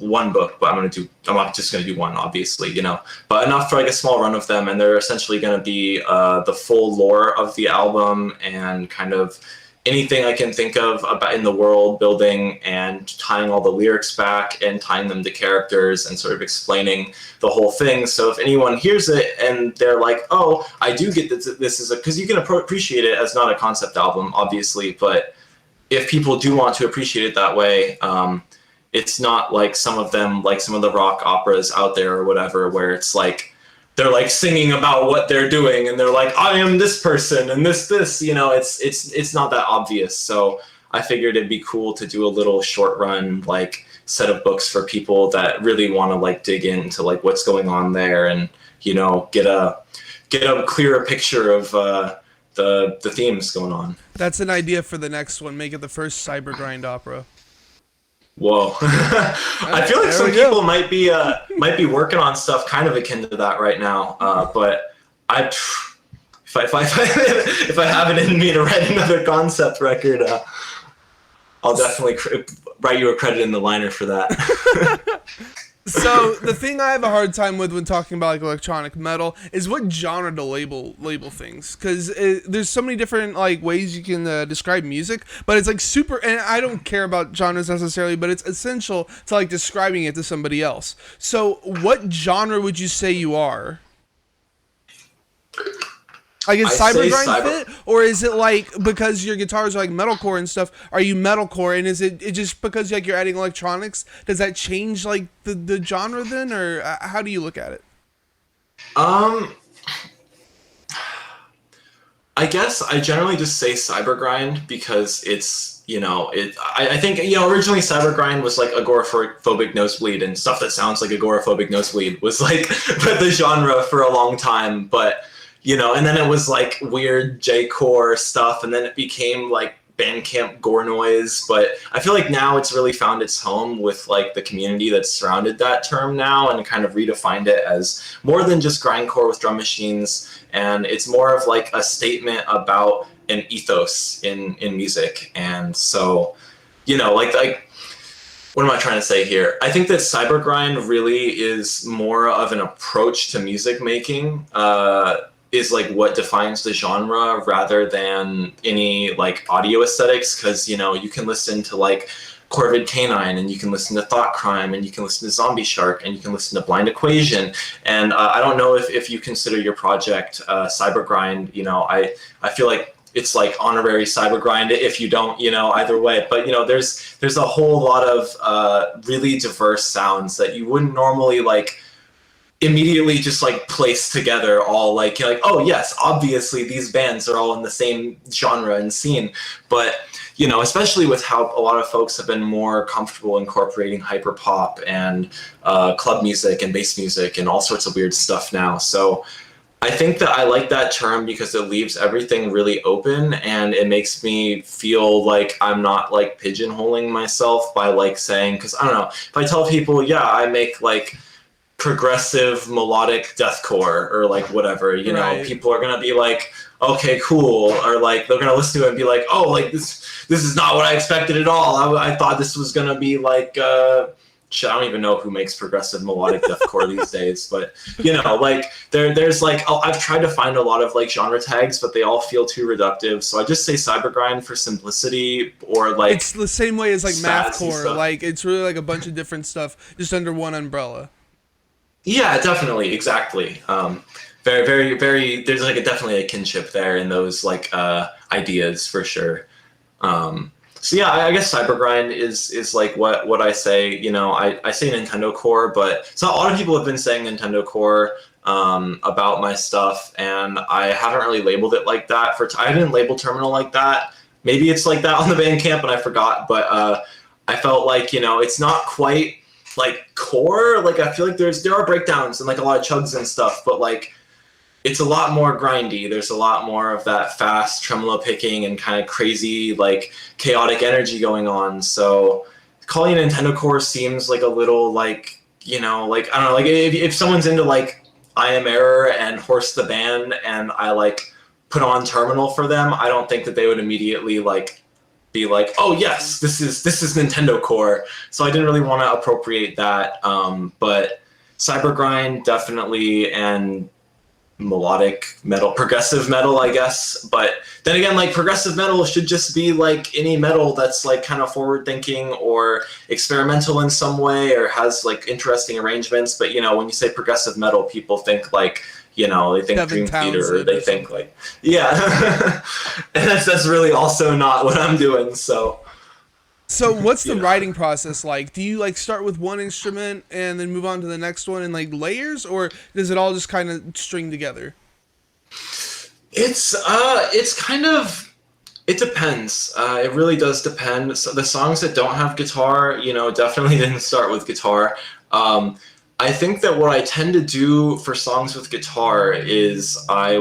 one book, but I'm not just going to do one, obviously, but enough for like a small run of them. And they're essentially going to be the full lore of the album and kind of anything I can think of about in the world building, and tying all the lyrics back and tying them to characters and sort of explaining the whole thing. So if anyone hears it and they're like, oh, I do get that this is because you can appreciate it as not a concept album, obviously, but if people do want to appreciate it that way, it's not like some of the rock operas out there or whatever, where it's like they're like singing about what they're doing and they're like, I am this person and this, it's not that obvious. So I figured it'd be cool to do a little short run like set of books for people that really want to like dig into like what's going on there, and get a clearer picture of the themes going on. That's an idea for the next one. Make it the first cyber grind opera. Whoa. I feel like some people might be working on stuff kind of akin to that right now. But if I have it in me to write another concept record, I'll definitely write you a credit in the liner for that. So the thing I have a hard time with when talking about like electronic metal is what genre to label things, because there's so many different like ways you can describe music, but it's like super, and I don't care about genres necessarily, but it's essential to like describing it to somebody else. So what genre would you say you are? Like, is cybergrind fit, or is it like because your guitars are like metalcore and stuff? Are you metalcore, and is it just because like you're adding electronics? Does that change like the genre then, or how do you look at it? I guess I generally just say cybergrind because it's I think originally cybergrind was like agoraphobic nosebleed, and stuff that sounds like agoraphobic nosebleed was like the genre for a long time, but. And then it was like weird J-core stuff, and then it became like Bandcamp gore noise. But I feel like now it's really found its home with like the community that's surrounded that term now, and kind of redefined it as more than just grindcore with drum machines. And it's more of like a statement about an ethos in music. And so, like what am I trying to say here? I think that cybergrind really is more of an approach to music making. Is like what defines the genre rather than any like audio aesthetics, because you can listen to like Corvid Canine, and you can listen to Thought Crime, and you can listen to Zombie Shark, and you can listen to Blind Equation, and I don't know if you consider your project cybergrind. I feel like it's like honorary cybergrind if you don't, either way. But there's a whole lot of really diverse sounds that you wouldn't normally like immediately just like place together all like you're like, oh yes, obviously these bands are all in the same genre and scene. But especially with how a lot of folks have been more comfortable incorporating hyperpop and club music and bass music and all sorts of weird stuff now. So I think that I like that term because it leaves everything really open, and it makes me feel like I'm not like pigeonholing myself by like saying, because I don't know, if I tell people, yeah, I make like progressive melodic deathcore or like whatever, Right. people are gonna be like, okay, cool, or like they're gonna listen to it and be like, oh, like this is not what I expected at all. I thought this was gonna be like shit, I don't even know who makes progressive melodic deathcore these days, but you know, like there's like I've tried to find a lot of like genre tags, but they all feel too reductive. So I just say cybergrind for simplicity, or like It's the same way as like spazzy mathcore. stuff. Like it's really like a bunch of different stuff just under one umbrella. Yeah, definitely, exactly. Very, very, very. There's like definitely a kinship there in those like ideas for sure. So yeah, I guess cybergrind is like what I say. You know, I say Nintendo Core, but so a lot of people have been saying Nintendo Core about my stuff, and I haven't really labeled it like that. I didn't label Terminal like that. Maybe it's like that on the Bandcamp, and I forgot. But I felt like, you know, it's not quite like core. Like I feel like there are breakdowns and like a lot of chugs and stuff, but like it's a lot more grindy. There's a lot more of that fast tremolo picking and kind of crazy, like chaotic energy going on. So calling it Nintendo Core seems like a little like, you know, like, I don't know, like if someone's into like I Am Error and Horse the Band and I like put on Terminal for them, I don't think that they would immediately like be like, oh yes, this is Nintendo Core. So I didn't really want to appropriate that. But Cybergrind definitely, and melodic metal, progressive metal, I guess. But then again, like progressive metal should just be like any metal that's like kind of forward thinking or experimental in some way or has like interesting arrangements. But you know, when you say progressive metal, people think like, you know, they think Kevin Dream Theater, or Townsend they or think like, yeah. And that's really also not what I'm doing. So So what's the yeah. writing process like? Do you like start with one instrument and then move on to the next one in like layers, or does it all just kind of string together? It's kind of, it depends. It really does depend. So the songs that don't have guitar, you know, definitely didn't start with guitar. I think that what I tend to do for songs with guitar is I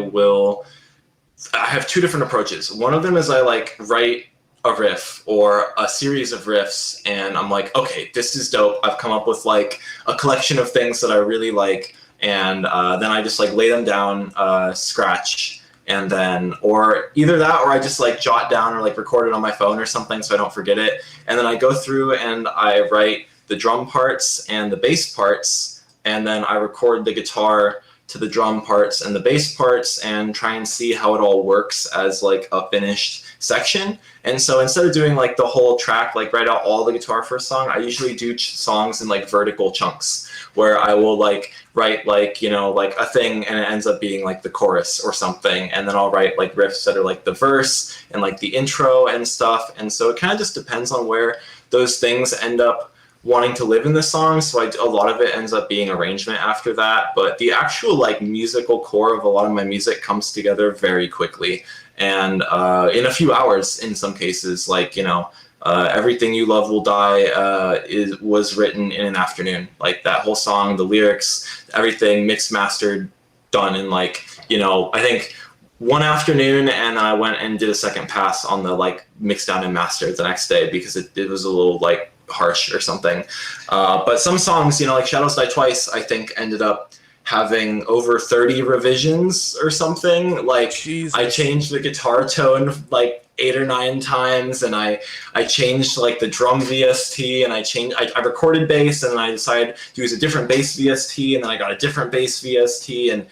have two different approaches. One of them is I like write a riff or a series of riffs, and I'm like, okay, this is dope. I've come up with like a collection of things that I really like, and then I just like lay them down, scratch, and then, or either that, or I just like jot down or like record it on my phone or something so I don't forget it, and then I go through and I write the drum parts and the bass parts, and then I record the guitar to the drum parts and the bass parts and try and see how it all works as like a finished section. And so instead of doing like the whole track, like write out all the guitar for a song, I usually do songs in like vertical chunks where I will like write like, you know, like a thing and it ends up being like the chorus or something. And then I'll write like riffs that are like the verse and like the intro and stuff. And so it kind of just depends on where those things end up wanting to live in the song. So a lot of it ends up being arrangement after that. But the actual like musical core of a lot of my music comes together very quickly. And in a few hours in some cases, like, you know, Everything You Love Will Die was written in an afternoon. Like that whole song, the lyrics, everything mixed, mastered, done in like, you know, I think one afternoon, and I went and did a second pass on the like mixed down and mastered the next day because it was a little like harsh or something. But some songs, you know, like Shadows Die Twice, I think ended up having over 30 revisions or something. Like Jesus. I changed the guitar tone like 8 or 9 times, and I changed like the drum VST, and I recorded bass, and then I decided to use a different bass VST, and then I got a different bass VST, and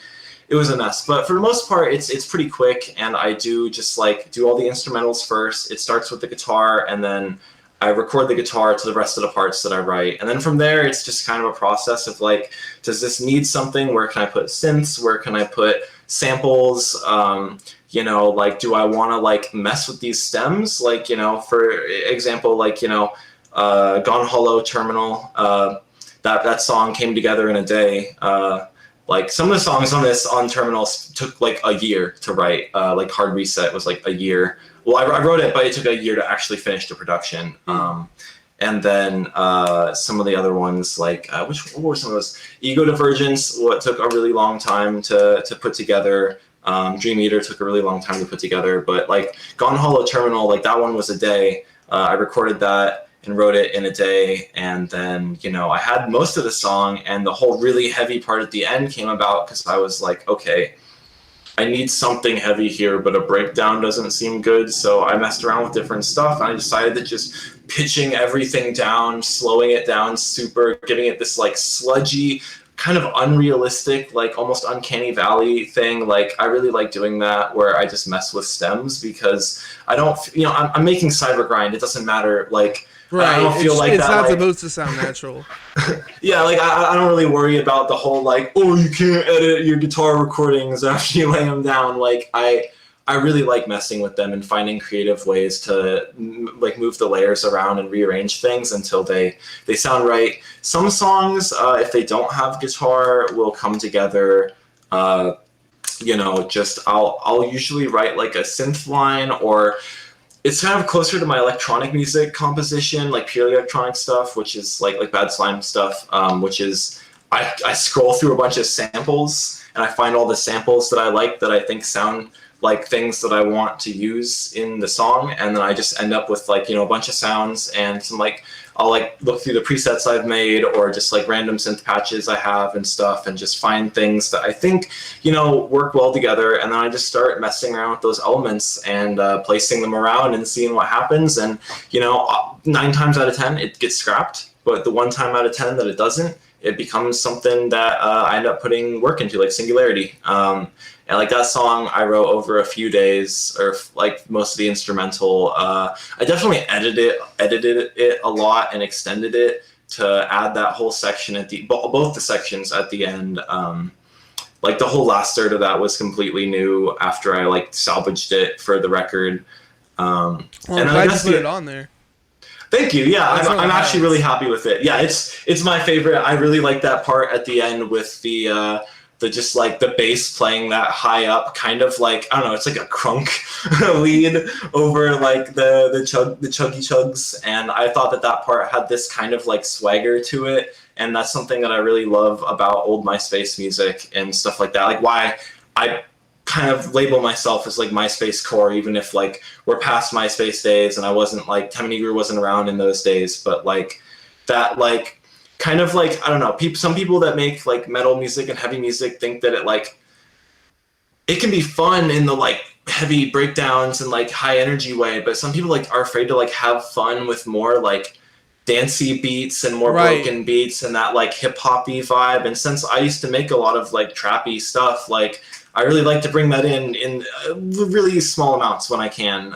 it was a mess. But for the most part, it's pretty quick, and I do just like do all the instrumentals first. It starts with the guitar, and then I record the guitar to the rest of the parts that I write. And then from there, it's just kind of a process of like, does this need something? Where can I put synths? Where can I put samples? You know, like, do I want to like mess with these stems? Like, you know, for example, like, you know, Gone Hollow, Terminal, that song came together in a day. Like some of the songs on Terminals took like a year to write. Like Hard Reset was like a year. Well, I wrote it, but it took a year to actually finish the production. And then some of the other ones, like what were some of those? Ego Divergence, what took a really long time to put together. Dream Eater took a really long time to put together. But like Gone Hollow, Terminal, like that one was a day. I recorded that and wrote it in a day, and then, you know, I had most of the song, and the whole really heavy part at the end came about because I was like, okay, I need something heavy here, but a breakdown doesn't seem good. So I messed around with different stuff, and I decided that just pitching everything down, slowing it down super, giving it this like sludgy, kind of unrealistic, like almost uncanny valley thing. Like I really like doing that where I just mess with stems because I don't, I'm making cyber grind. It doesn't matter. Like Right. I don't feel like it's that. not like, supposed to sound natural. yeah, like I don't really worry about the whole like, oh, you can't edit your guitar recordings after you lay them down. Like I really like messing with them and finding creative ways to like move the layers around and rearrange things until they sound right. Some songs, if they don't have guitar, will come together. Just I'll usually write like a synth line, or it's kind of closer to my electronic music composition, like purely electronic stuff, which is like Bad Slime stuff, which is I scroll through a bunch of samples and I find all the samples that I like that I think sound like things that I want to use in the song, and then I just end up with like a bunch of sounds and some like I'll like look through the presets I've made or just like random synth patches I have and stuff, and just find things that I think work well together, and then I just start messing around with those elements and placing them around and seeing what happens. And 9 times out of 10 it gets scrapped, but the 1 time out of 10 that it doesn't, it becomes something that I end up putting work into, like Singularity. And like that song I wrote over a few days, or like most of the instrumental. I definitely edited it a lot and extended it to add that whole section at both the sections at the end. Like the whole last third of that was completely new after I like salvaged it for the record. Well, I'm glad you put it on there. Thank you. Yeah, I'm nice. actually really happy with it. Yeah, it's my favorite. I really like that part at the end with the just like the bass playing that high up, kind of like, I don't know, it's like a crunk lead over like the chuggy chugs, and I thought that part had this kind of like swagger to it, and that's something that I really love about old MySpace music and stuff like that. Like why I kind of label myself as like MySpace core, even if like we're past MySpace days and I wasn't like Temenigru wasn't around in those days, but like that like kind of like, I don't know, some people that make like metal music and heavy music think that it can be fun in the like heavy breakdowns and like high energy way, but some people like are afraid to like have fun with more like dancey beats and more broken beats and that like hip hoppy vibe. And since I used to make a lot of like trappy stuff, like I really like to bring that in really small amounts when I can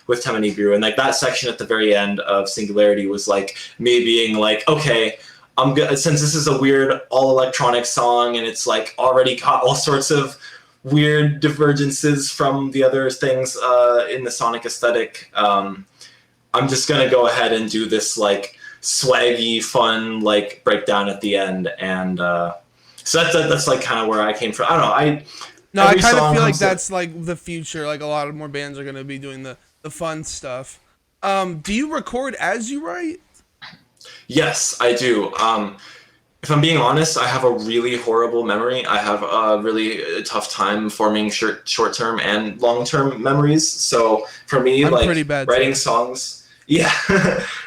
with Temenigru. And like that section at the very end of Singularity was like me being like, okay, I'm good, since this is a weird all electronic song and it's like already got all sorts of weird divergences from the other things in the sonic aesthetic. I'm just gonna go ahead and do this like swaggy, fun like breakdown at the end, and so that's like kind of where I came from. I don't know. I kind of feel like that's like the future. Like a lot of more bands are gonna be doing the fun stuff. Do you record as you write? Yes, I do. If I'm being honest, I have a really horrible memory. I have a really tough time forming short-term and long-term memories. So for me, I'm like pretty bad writing too. songs, yeah,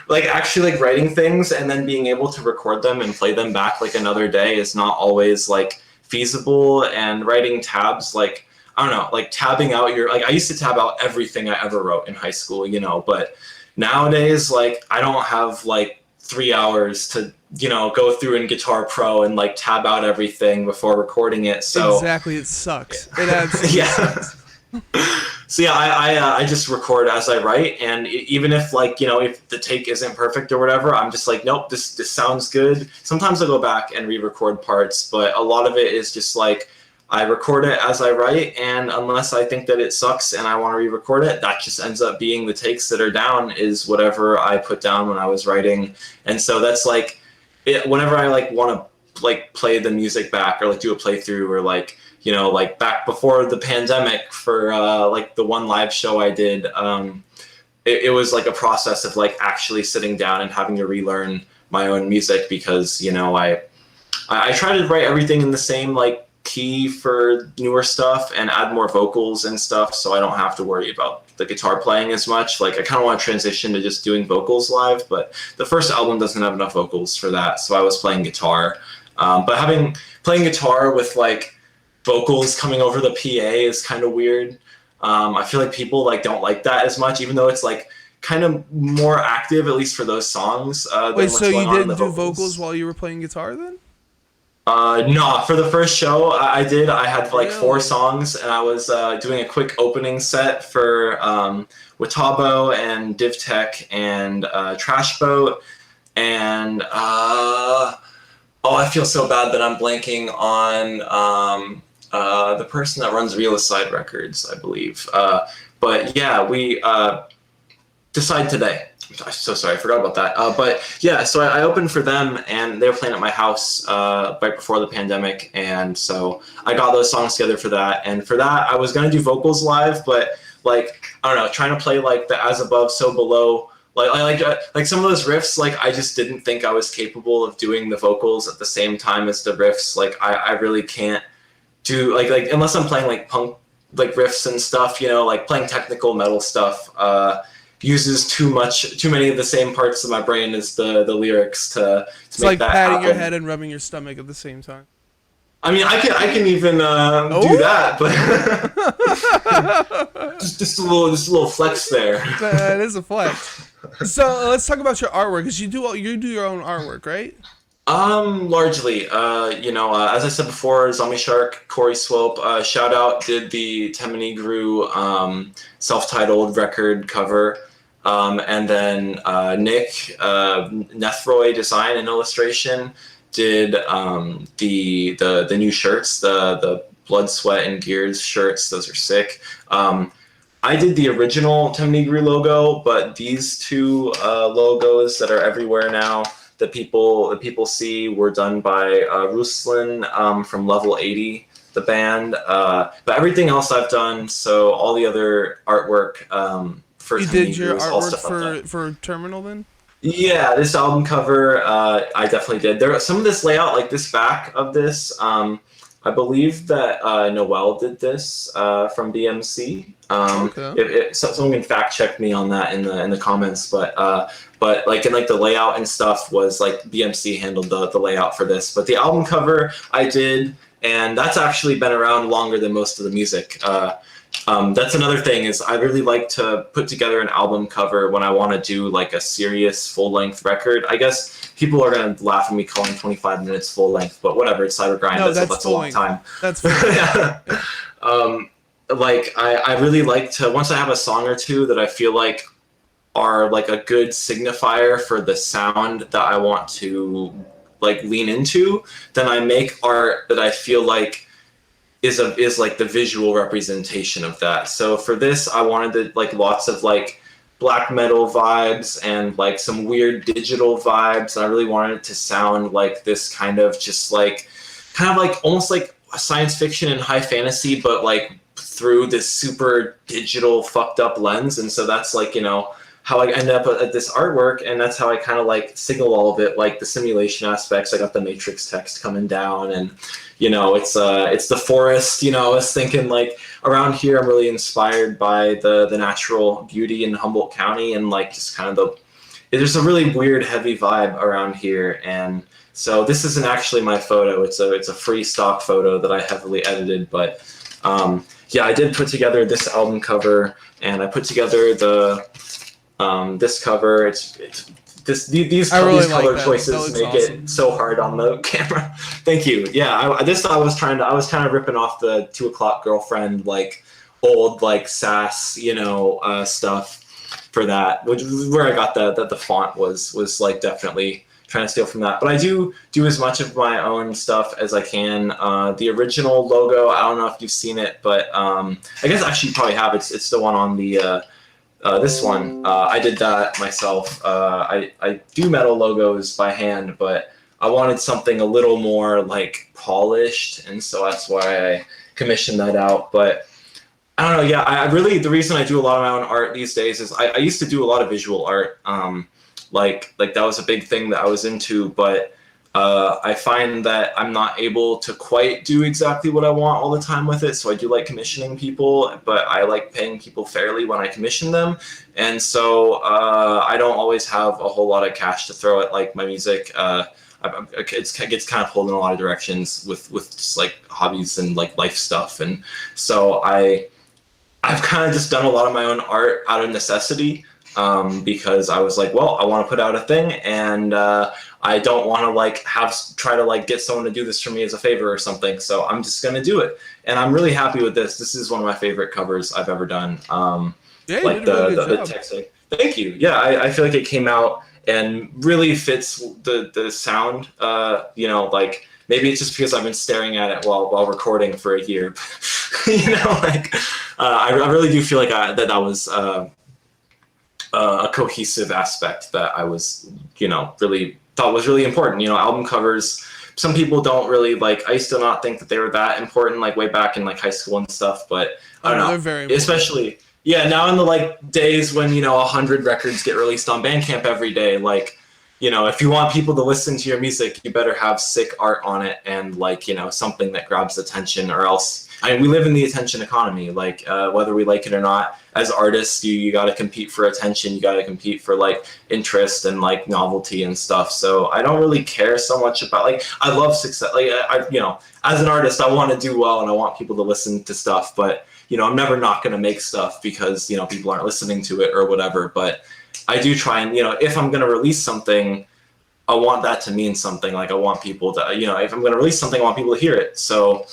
like actually like writing things and then being able to record them and play them back like another day is not always like feasible. And writing tabs, like, I don't know, like tabbing out I used to tab out everything I ever wrote in high school, but nowadays, like, I don't have like 3 hours to go through in Guitar Pro and like tab out everything before recording it. So exactly, it sucks. It absolutely sucks. So yeah, I just record as I write, and even if like if the take isn't perfect or whatever, I'm just like, nope, this sounds good. Sometimes I go back and re-record parts, but a lot of it is just like I record it as I write, and unless I think that it sucks and I want to re-record it, that just ends up being the takes that are down is whatever I put down when I was writing. And so that's like it, whenever I like want to like play the music back or like do a playthrough or like like back before the pandemic for like the one live show I did, it was like a process of like actually sitting down and having to relearn my own music because I try to write everything in the same like key for newer stuff and add more vocals and stuff, so I don't have to worry about the guitar playing as much. Like I kind of want to transition to just doing vocals live, but the first album doesn't have enough vocals for that, so I was playing guitar. But playing guitar with like vocals coming over the PA is kind of weird. I feel like people like don't like that as much, even though it's like kind of more active, at least for those songs, than Wait, what's so going you on in the didn't do vocals while you were playing guitar then? No, for the first show I did, I had like four Really? songs, and I was doing a quick opening set for Watabo and DivTech and Trash Boat, and oh, I feel so bad that I'm blanking on the person that runs Real Side Records, I believe. But yeah, we decide today. I'm so sorry, I forgot about that. But yeah, so I opened for them, and they were playing at my house right before the pandemic, and so I got those songs together for that. And for that, I was gonna do vocals live, but like I don't know, trying to play like the As Above, So Below. Like some of those riffs, like I just didn't think I was capable of doing the vocals at the same time as the riffs. Like I really can't do like unless I'm playing like punk like riffs and stuff, like playing technical metal stuff uses too many of the same parts of my brain as the lyrics to It's make like that patting your happen. head and rubbing your stomach at the same time. I mean, I can even do that, but just a little flex there. That is a flex. So let's talk about your artwork, because you do your own artwork, right? Largely, as I said before, Zombie Shark, Corey Swope, shout out, did the Temenigru self-titled record cover, and then Nick, Nethroy Design and Illustration, did the new shirts, the Blood, Sweat, and Gears shirts. Those are sick. I did the original Temenigru logo, but these two logos that are everywhere now, that people see, were done by Ruslan from Level 80, the band. But everything else I've done, so all the other artwork for You did your Temenigru is all artwork stuff I've done. for Terminal then? Yeah, this album cover, I definitely did. There, some of this layout, like this back of this, I believe that Noel did this from BMC. Okay. So someone can fact check me on that in the comments, but like in like the layout and stuff was like BMC handled the layout for this. But the album cover I did, and that's actually been around longer than most of the music. That's another thing, is I really like to put together an album cover when I want to do like a serious full-length record. I guess people are going to laugh at me calling 25 minutes full-length, but whatever, it's Cyber Grind. No, That's a long time. That's full. Like I really like to, once I have a song or two that I feel like are like a good signifier for the sound that I want to like lean into, then I make art that I feel like is like the visual representation of that. So for this, I wanted like lots of like black metal vibes and like some weird digital vibes. And I really wanted it to sound like this kind of almost like science fiction and high fantasy, but like through this super digital fucked up lens. And so that's like, how I end up at this artwork, and that's how I kind of like signal all of it, like the simulation aspects. I got the Matrix text coming down, and it's the forest. I was thinking like around here, I'm really inspired by the natural beauty in Humboldt County, and like just kind of there's a really weird heavy vibe around here. And so this isn't actually my photo. It's a free stock photo that I heavily edited, but yeah, I did put together this album cover, and I put together this cover. These color choices make it so hard on the camera. Thank you. Yeah, I was kind of ripping off the 2 O'Clock Girlfriend, like old like sass, stuff for that, which is where I got the font was like definitely trying to steal from that. But I do as much of my own stuff as I can. The original logo, I don't know if you've seen it, but I guess actually you probably have. It's the one on the this one. I did that myself. I do metal logos by hand, but I wanted something a little more like polished, and so that's why I commissioned that out. But I don't know. Yeah, I really, the reason I do a lot of my own art these days is I used to do a lot of visual art. Like that was a big thing that I was into, but I find that I'm not able to quite do exactly what I want all the time with it. So I do like commissioning people, but I like paying people fairly when I commission them. And so I don't always have a whole lot of cash to throw at like my music. it gets kind of pulled in a lot of directions with just like hobbies and like life stuff, and so I've kind of just done a lot of my own art out of necessity, because I was like, well, I want to put out a thing, and I don't want to like try to like get someone to do this for me as a favor or something. So I'm just gonna do it, and I'm really happy with this. This is one of my favorite covers I've ever done. Yeah, you Like did a really good job. the text. Thank you. Yeah, I feel like it came out and really fits the sound. Like maybe it's just because I've been staring at it while recording for a year. Like I really do feel like that was a cohesive aspect that I was, really thought was really important. Album covers, some people don't really like. I used to not think that they were that important, like way back in like high school and stuff. But I don't know, they're very important. Especially now in the like days when 100 records get released on Bandcamp every day. Like, if you want people to listen to your music, you better have sick art on it and like something that grabs attention, or else. I mean, we live in the attention economy, like whether we like it or not. As artists, you got to compete for attention. You got to compete for like interest and like novelty and stuff. So I don't really care so much about like, I love success. Like as an artist, I want to do well and I want people to listen to stuff. But I'm never not going to make stuff because people aren't listening to it or whatever. But I do try and if I'm going to release something, I want that to mean something. Like I want people to, if I'm going to release something, I want people to hear it. So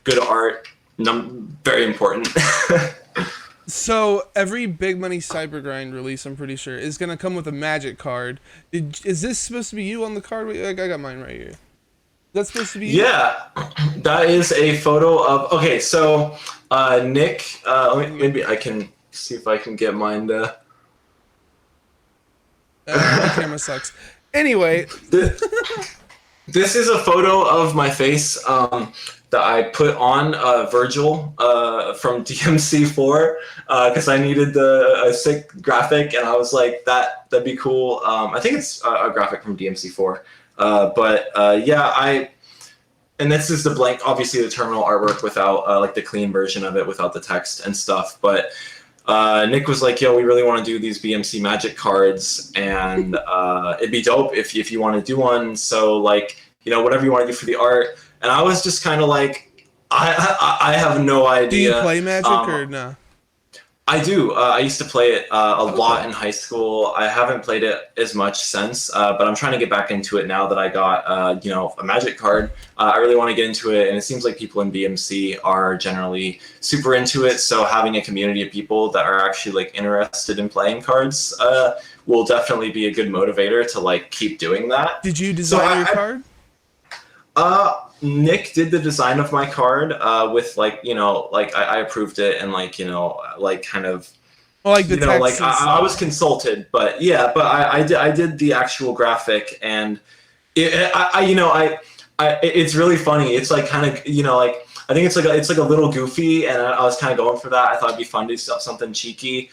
Good art, very important. So every big money Cybergrind release, I'm pretty sure, is gonna come with a magic card. Is this supposed to be you on the card? I got mine right here. That's supposed to be you? Yeah, that is a photo of. Okay, so Nick, maybe I can see if I can get mine to. My camera sucks. Anyway, this is a photo of my face that I put on Virgil from DMC4 because I needed a sick graphic, and I was like, that'd be cool. I think it's a graphic from DMC4, and this is the blank, obviously the terminal artwork without like the clean version of it without the text and stuff, but. Nick was like, yo, we really want to do these BMC Magic cards, and it'd be dope if you want to do one. So like, whatever you want to do for the art. And I was just kind of like, I have no idea. Do you play Magic or no? I do. I used to play it a lot in high school. I haven't played it as much since, but I'm trying to get back into it now that I got, a Magic card. I really want to get into it, and it seems like people in BMC are generally super into it. So having a community of people that are actually like interested in playing cards will definitely be a good motivator to like keep doing that. Did you design your card? Nick did the design of my card with like I approved it and like kind of like the text like I was consulted, but I did the actual graphic, and it's really funny. It's like kind of like I think it's like a little goofy, and I was kind of going for that. I thought it'd be fun to do something cheeky.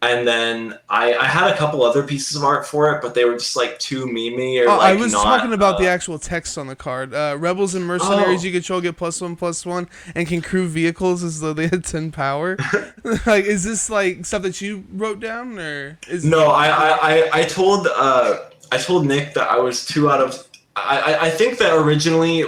And then I had a couple other pieces of art for it, but they were just like too memey or like I was not, talking about the actual text on the card. Rebels and mercenaries you control get +1/+1 and can crew vehicles as though they had 10 power. Like, is this like stuff that you wrote down, or is no? I told Nick that I was 2 out of. I think that originally,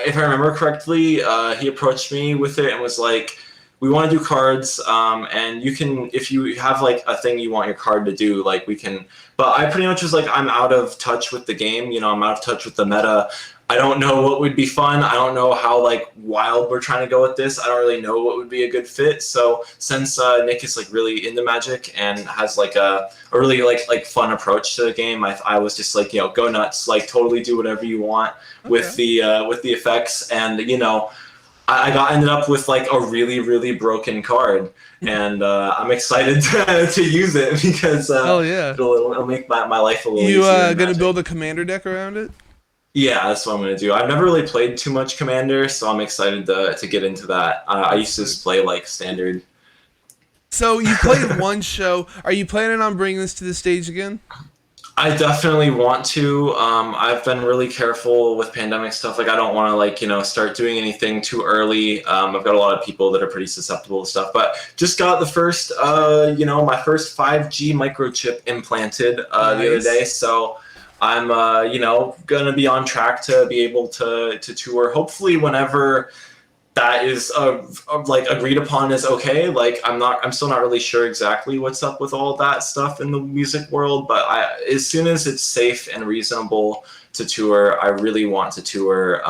if I remember correctly, he approached me with it and was like, we want to do cards, and you can, if you have like a thing you want your card to do, like we can, but I pretty much was like, I'm out of touch with the game, I'm out of touch with the meta. I don't know what would be fun. I don't know how like wild we're trying to go with this. I don't really know what would be a good fit. So since Nick is like really into Magic and has like a really like fun approach to the game, I was just like, go nuts, like totally do whatever you want with the effects, and I ended up with like a really, really broken card, and I'm excited to use it because it'll make my life a little easier. You gonna build a commander deck around it? Yeah, that's what I'm gonna do. I've never really played too much Commander, so I'm excited to get into that. I used to just play like standard. So you played one show. Are you planning on bringing this to the stage again? I definitely want to. I've been really careful with pandemic stuff. Like, I don't want to start doing anything too early. I've got a lot of people that are pretty susceptible to stuff, but just got the first, my first 5G microchip implanted the other day. So I'm gonna be on track to be able to tour. Hopefully, whenever that is like agreed upon is okay. Like I'm still not really sure exactly what's up with all that stuff in the music world, but as soon as it's safe and reasonable to tour, I really want to tour.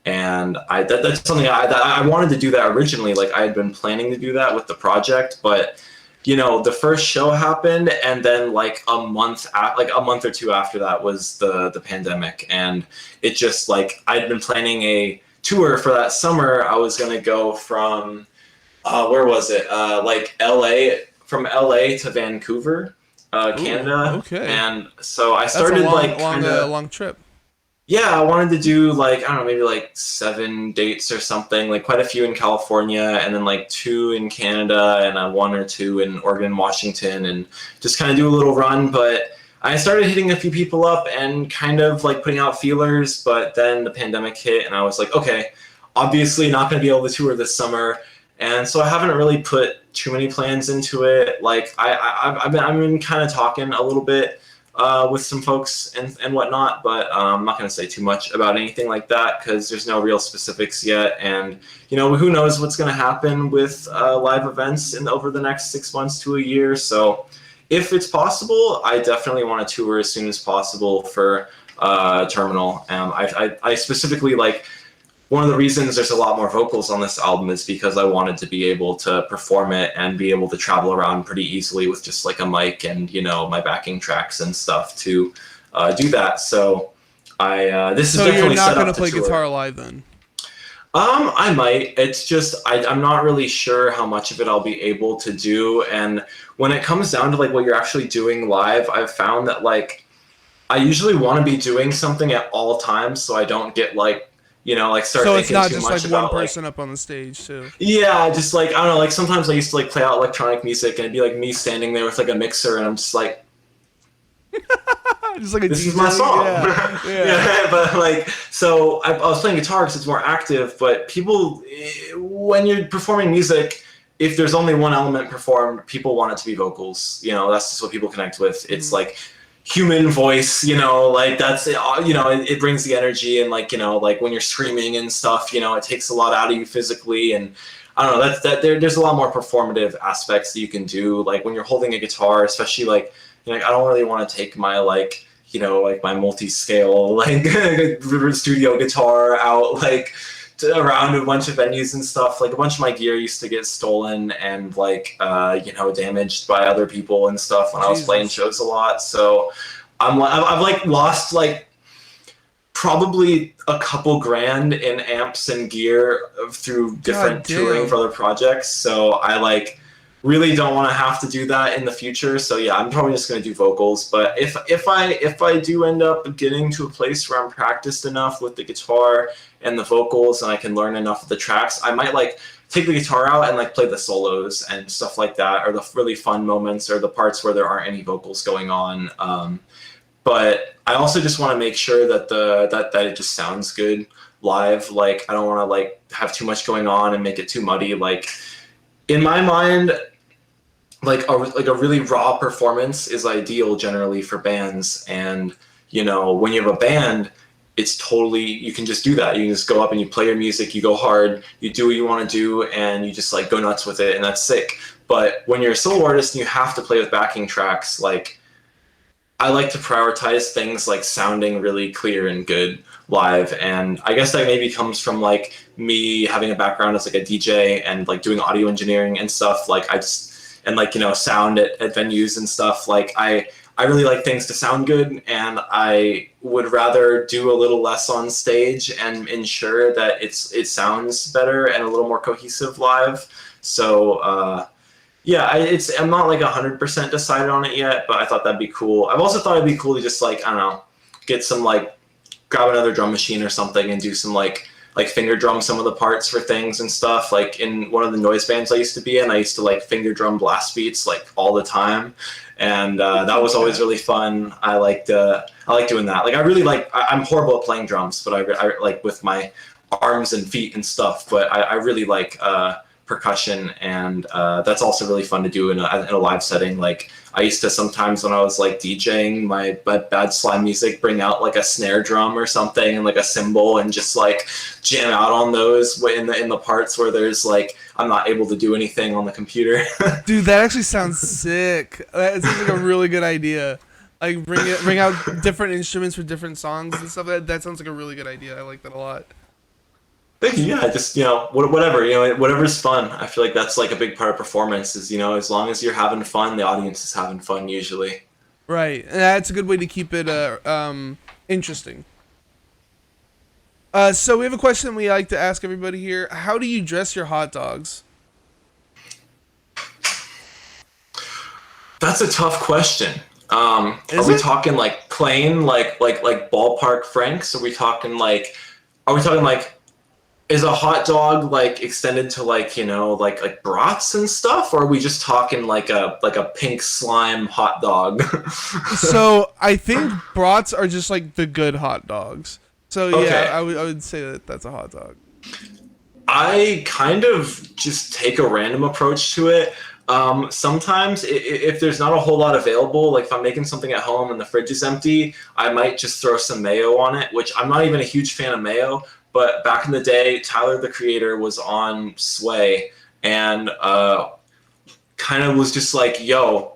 And that's something I wanted to do that originally. Like I had been planning to do that with the project, but the first show happened, and then like a month or two after that was the pandemic, and it just like I'd been planning a tour for that summer. I was gonna go from where was it? Like LA to Vancouver, Canada. Okay. And so I That's started a long trip. Yeah, I wanted to do like, I don't know, maybe like 7 dates or something, like quite a few in California, and then like 2 in Canada, and one or two in Oregon and Washington, and just kind of do a little run. But I started hitting a few people up and kind of like putting out feelers, but then the pandemic hit, and I was like, okay, obviously not going to be able to tour this summer. And so I haven't really put too many plans into it. Like I've been kind of talking a little bit with some folks and whatnot, but I'm not going to say too much about anything like that because there's no real specifics yet. And, who knows what's going to happen with live events over the next 6 months to a year. So if it's possible, I definitely want to tour as soon as possible for Terminal. I specifically like, one of the reasons there's a lot more vocals on this album is because I wanted to be able to perform it and be able to travel around pretty easily with just like a mic and, my backing tracks and stuff to do that. So this is definitely set up to tour. So you're not going to play guitar live then? I might. It's just I'm not really sure how much of it I'll be able to do. And when it comes down to like what you're actually doing live, I've found that like I usually want to be doing something at all times so I don't get like start so thinking it's not too just much like about one person up on the stage too. Yeah, just like I don't know, like sometimes I used to like play out electronic music and it'd be like me standing there with like a mixer and I'm just like just like a this DJ. is my song. Yeah. But like so I was playing guitar because it's more active, but people when you're performing music, if there's only one element performed, people want it to be vocals. That's just what people connect with. It's like human voice, like that's it, it brings the energy, and like like when you're screaming and stuff, it takes a lot out of you physically, and I don't know, there's a lot more performative aspects that you can do, like when you're holding a guitar, especially like I don't really want to take my like like my multi-scale like studio guitar out like around a bunch of venues and stuff. Like a bunch of my gear used to get stolen and like damaged by other people and stuff when I was playing shows a lot. So I've like lost like probably a couple grand in amps and gear through different touring for other projects. So I like really don't want to have to do that in the future. So yeah, I'm probably just going to do vocals. But if I do end up getting to a place where I'm practiced enough with the guitar and the vocals and I can learn enough of the tracks, I might like take the guitar out and like play the solos and stuff like that, or the really fun moments or the parts where there aren't any vocals going on. But I also just want to make sure that that it just sounds good live. Like I don't want to like have too much going on and make it too muddy. Like in my mind, like a really raw performance is ideal generally for bands. And when you have a band, it's totally, you can just do that. You can just go up and you play your music, you go hard, you do what you want to do, and you just like go nuts with it, and that's sick. But when you're a solo artist and you have to play with backing tracks, like I like to prioritize things like sounding really clear and good live. And I guess that maybe comes from like me having a background as like a DJ and like doing audio engineering and stuff. Like I just, and like, sound at venues and stuff. Like I really like things to sound good, and I would rather do a little less on stage and ensure that it sounds better and a little more cohesive live. So, yeah, I'm not like 100% decided on it yet, but I thought that'd be cool. I've also thought it'd be cool to just like, I don't know, get some like, grab another drum machine or something and do some like finger drum some of the parts for things and stuff. Like in one of the noise bands I used to be in, I used to like finger drum blast beats like all the time. And that was always really fun. I like doing that. Like I really like, I'm horrible at playing drums, but I like with my arms and feet and stuff, but I really like percussion, and that's also really fun to do in a live setting. Like I used to sometimes when I was like DJing my Bad Slime music, bring out like a snare drum or something and like a cymbal and just like jam out on those in the parts where there's like I'm not able to do anything on the computer. Dude, that actually sounds sick. That sounds like a really good idea. Like bring out different instruments for different songs and stuff. That sounds like a really good idea. I like that a lot. Thank you. Yeah, just whatever whatever's fun. I feel like that's like a big part of performance. Is as long as you're having fun, the audience is having fun usually. Right, and that's a good way to keep it interesting. So we have a question we like to ask everybody here. How do you dress your hot dogs? That's a tough question. Are Is we it? talking like plain, like ballpark Franks? Are we talking like, is a hot dog like extended to like like brats and stuff, or are we just talking like a pink slime hot dog? So I think brats are just like the good hot dogs. So yeah, Okay. I would say that that's a hot dog. I kind of just take a random approach to it. Sometimes if there's not a whole lot available, like if I'm making something at home and the fridge is empty, I might just throw some mayo on it, which I'm not even a huge fan of mayo. But back in the day, Tyler, the creator, was on Sway and kind of was just like, yo,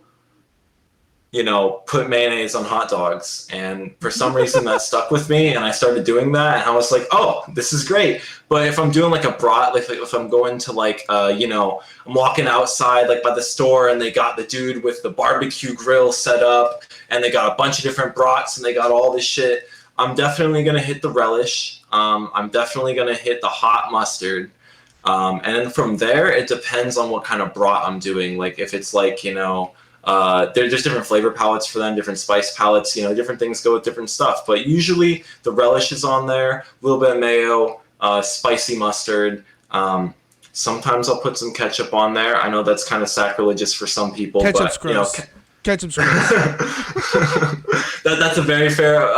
put mayonnaise on hot dogs. And for some reason that stuck with me and I started doing that and I was like, oh, this is great. But if I'm doing like a brat, like if I'm going to like, I'm walking outside like by the store and they got the dude with the barbecue grill set up and they got a bunch of different brats and they got all this shit, I'm definitely going to hit the relish. I'm definitely going to hit the hot mustard. And then from there, it depends on what kind of brat I'm doing. Like if it's like, there's different flavor palettes for them, different spice palettes, different things go with different stuff. But usually the relish is on there, a little bit of mayo, spicy mustard. Sometimes I'll put some ketchup on there. I know that's kind of sacrilegious for some people, Ketchup's but gross. Ketchup's gross. that's a very fair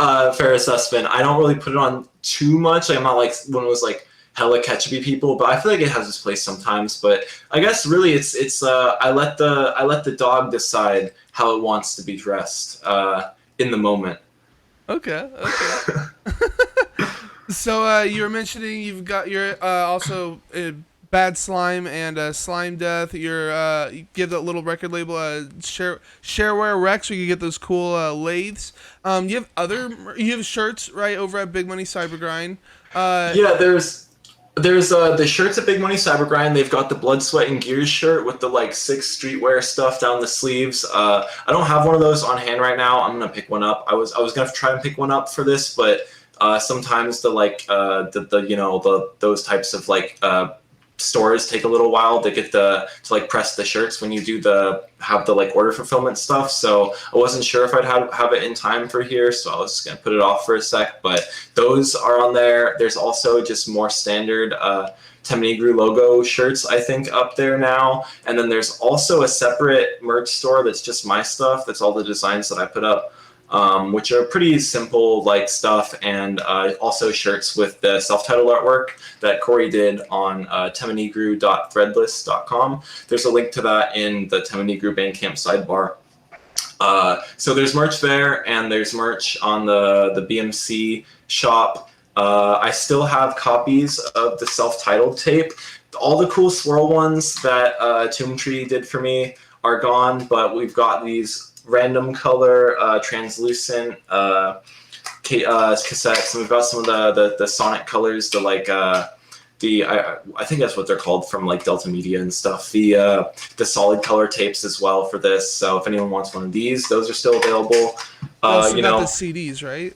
assessment. I don't really put it on too much. Like, I'm not like one of those like hella ketchupy people, but I feel like it has its place sometimes. But I guess really it's I let the dog decide how it wants to be dressed in the moment. Okay. So you were mentioning you've got your also bad slime and slime death. You give that little record label Shareware Rex, where you get those cool lathes. You have shirts right over at Big Money Cybergrind. Yeah, there's the shirts at Big Money Cybergrind. They've got the Blood, Sweat, and Gears shirt with the like 6 streetwear stuff down the sleeves. I don't have one of those on hand right now. I'm gonna pick one up. I was gonna try and pick one up for this, but sometimes those types of like stores take a little while to get to like press the shirts when you have the like order fulfillment stuff. So I wasn't sure if I'd have it in time for here, so I was just gonna put it off for a sec. But those are on there. There's also just more standard Temenigru logo shirts, I think, up there now. And then there's also a separate merch store that's just my stuff. That's all the designs that I put up. Which are pretty simple like stuff, and also shirts with the self-titled artwork that Corey did on temenigru.threadless.com. There's a link to that in the Temenigru Bandcamp sidebar. So there's merch there, and there's merch on the BMC shop. I still have copies of the self-titled tape. All the cool swirl ones that Tomb Tree did for me are gone, but we've got these random color translucent cassettes, and we've got some of the Sonic colors, I think that's what they're called from like Delta Media and stuff. The solid color tapes as well for this. So if anyone wants one of these, those are still available. Also got the CDs, right?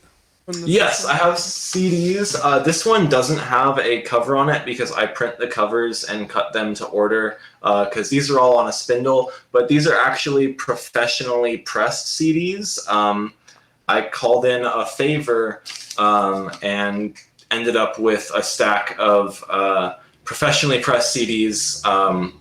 Yes, I have CDs. This one doesn't have a cover on it because I print the covers and cut them to order, because these are all on a spindle, but these are actually professionally pressed CDs. I called in a favor and ended up with a stack of professionally pressed CDs. I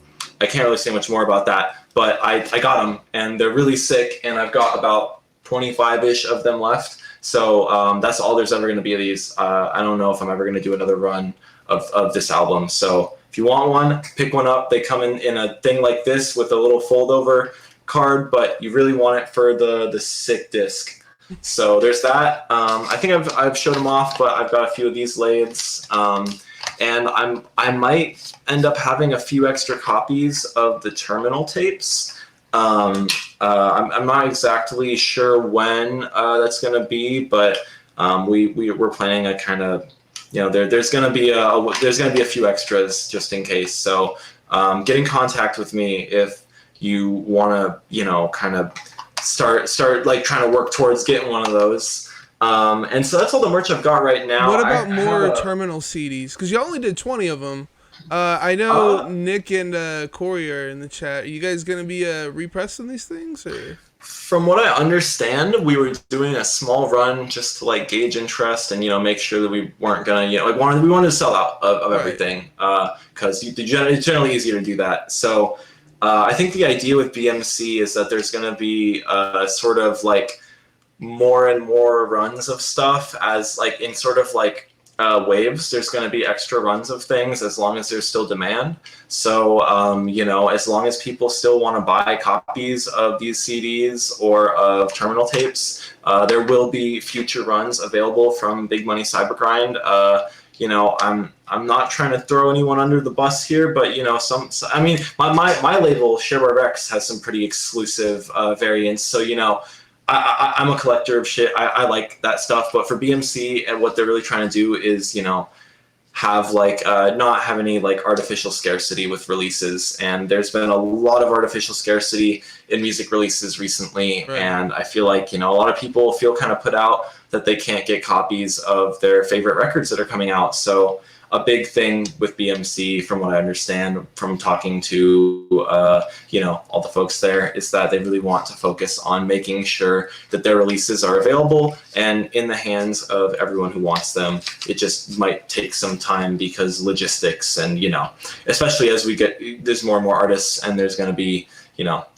can't really say much more about that, but I got them, and they're really sick, and I've got about 25-ish of them left. So that's all there's ever going to be of these. I don't know if I'm ever going to do another run of this album. So if If you want one, pick one up. They come in a thing like this with a little fold over card, but you really want it for the sick disc. So there's that. I think I've showed them off, but I've got a few of these lathes. And I might end up having a few extra copies of the terminal tapes. I'm not exactly sure when that's going to be, but we're planning a kind of, there's going to be a few extras just in case. So get in contact with me if you want to, kind of start like trying to work towards getting one of those. And so that's all the merch I've got right now. What about more terminal CDs? Because you only did 20 of them. I know Nick and Corey are in the chat. Are you guys going to be repressing these things? Or? From what I understand, we were doing a small run just to like gauge interest and make sure that we weren't gonna we wanted to sell out of everything because it's generally easier to do that. So I think the idea with BMC is that there's gonna be sort of like more and more runs of stuff as like in sort of like waves. There's going to be extra runs of things as long as there's still demand. So as long as people still want to buy copies of these CDs or of terminal tapes, there will be future runs available from Big Money Cybergrind. I'm not trying to throw anyone under the bus here, but my label Shareware Rex has some pretty exclusive variants. So I'm a collector of shit. I like that stuff, but for BMC and what they're really trying to do is, have like not have any like artificial scarcity with releases. And there's been a lot of artificial scarcity in music releases recently, right. And I feel like a lot of people feel kind of put out that they can't get copies of their favorite records that are coming out. So a big thing with BMC, from what I understand from talking to all the folks there, is that they really want to focus on making sure that their releases are available and in the hands of everyone who wants them. It just might take some time because logistics and especially as there's more and more artists, and there's going to be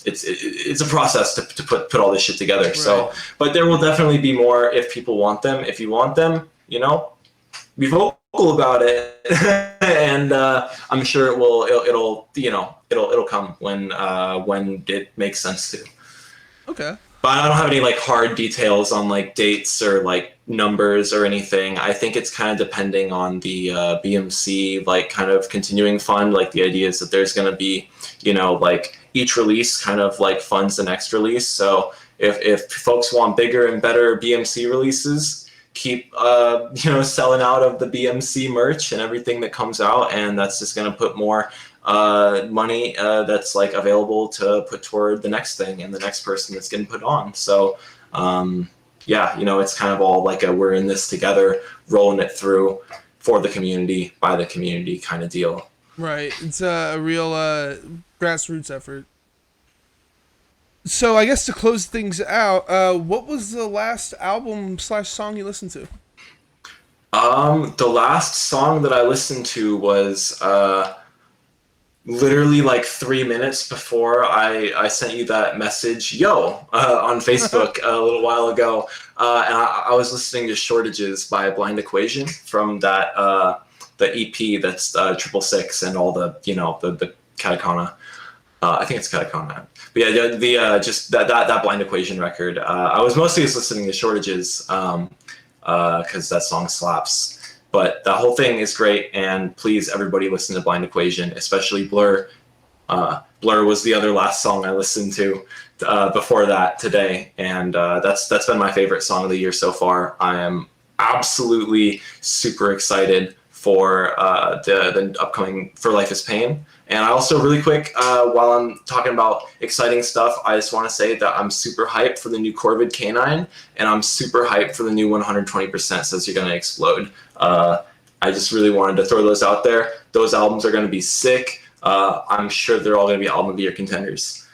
it's a process to put all this shit together. Right. So, but there will definitely be more if people want them. If you want them, be vocal about it, and I'm sure it'll come when it makes sense to. Okay. But I don't have any like hard details on like dates or like numbers or anything. I think it's kind of depending on the BMC like kind of continuing fund. Like the idea is that there's going to be like each release kind of like funds the next release. So if folks want bigger and better BMC releases, keep selling out of the BMC merch and everything that comes out, and that's just going to put more money that's like available to put toward the next thing and the next person that's getting put on. So it's kind of all like we're in this together, rolling it through for the community, by the community kind of deal. Right. It's a real grassroots effort. So I guess to close things out, what was the last album/song you listened to? The last song that I listened to was literally like 3 minutes before I sent you that message, on Facebook a little while ago. And I was listening to Shortages by Blind Equation from that the EP that's 666 and all the the Katakana. I think it's Katakana. But yeah, just that Blind Equation record. I was mostly just listening to Shortages because that song slaps. But the whole thing is great, and please, everybody, listen to Blind Equation, especially Blur. Blur was the other last song I listened to before that today, and that's been my favorite song of the year so far. I am absolutely super excited for the upcoming For Life is Pain. And I also, really quick, while I'm talking about exciting stuff, I just want to say that I'm super hyped for the new Corvid K9, and I'm super hyped for the new 120% Says You're Gonna Explode. I just really wanted to throw those out there. Those albums are going to be sick. I'm sure they're all going to be album of the year contenders.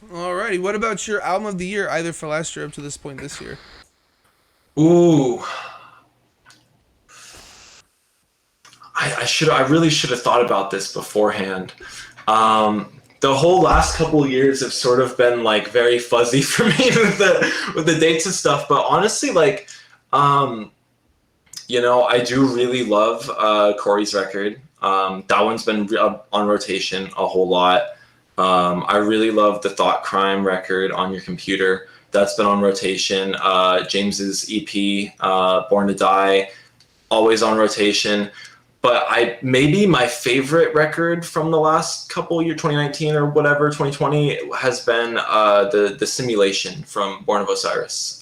Alrighty, what about your album of the year, either for last year up to this point this year? Ooh. I really should have thought about this beforehand. The whole last couple of years have sort of been like very fuzzy for me with the dates and stuff. But honestly, like, I do really love Corey's record. That one's been on rotation a whole lot. I really love the Thought Crime record, On Your Computer. That's been on rotation. James's EP, Born to Die, always on rotation. But maybe my favorite record from the last couple years, 2019 or whatever, 2020, has been the Simulation from Born of Osiris.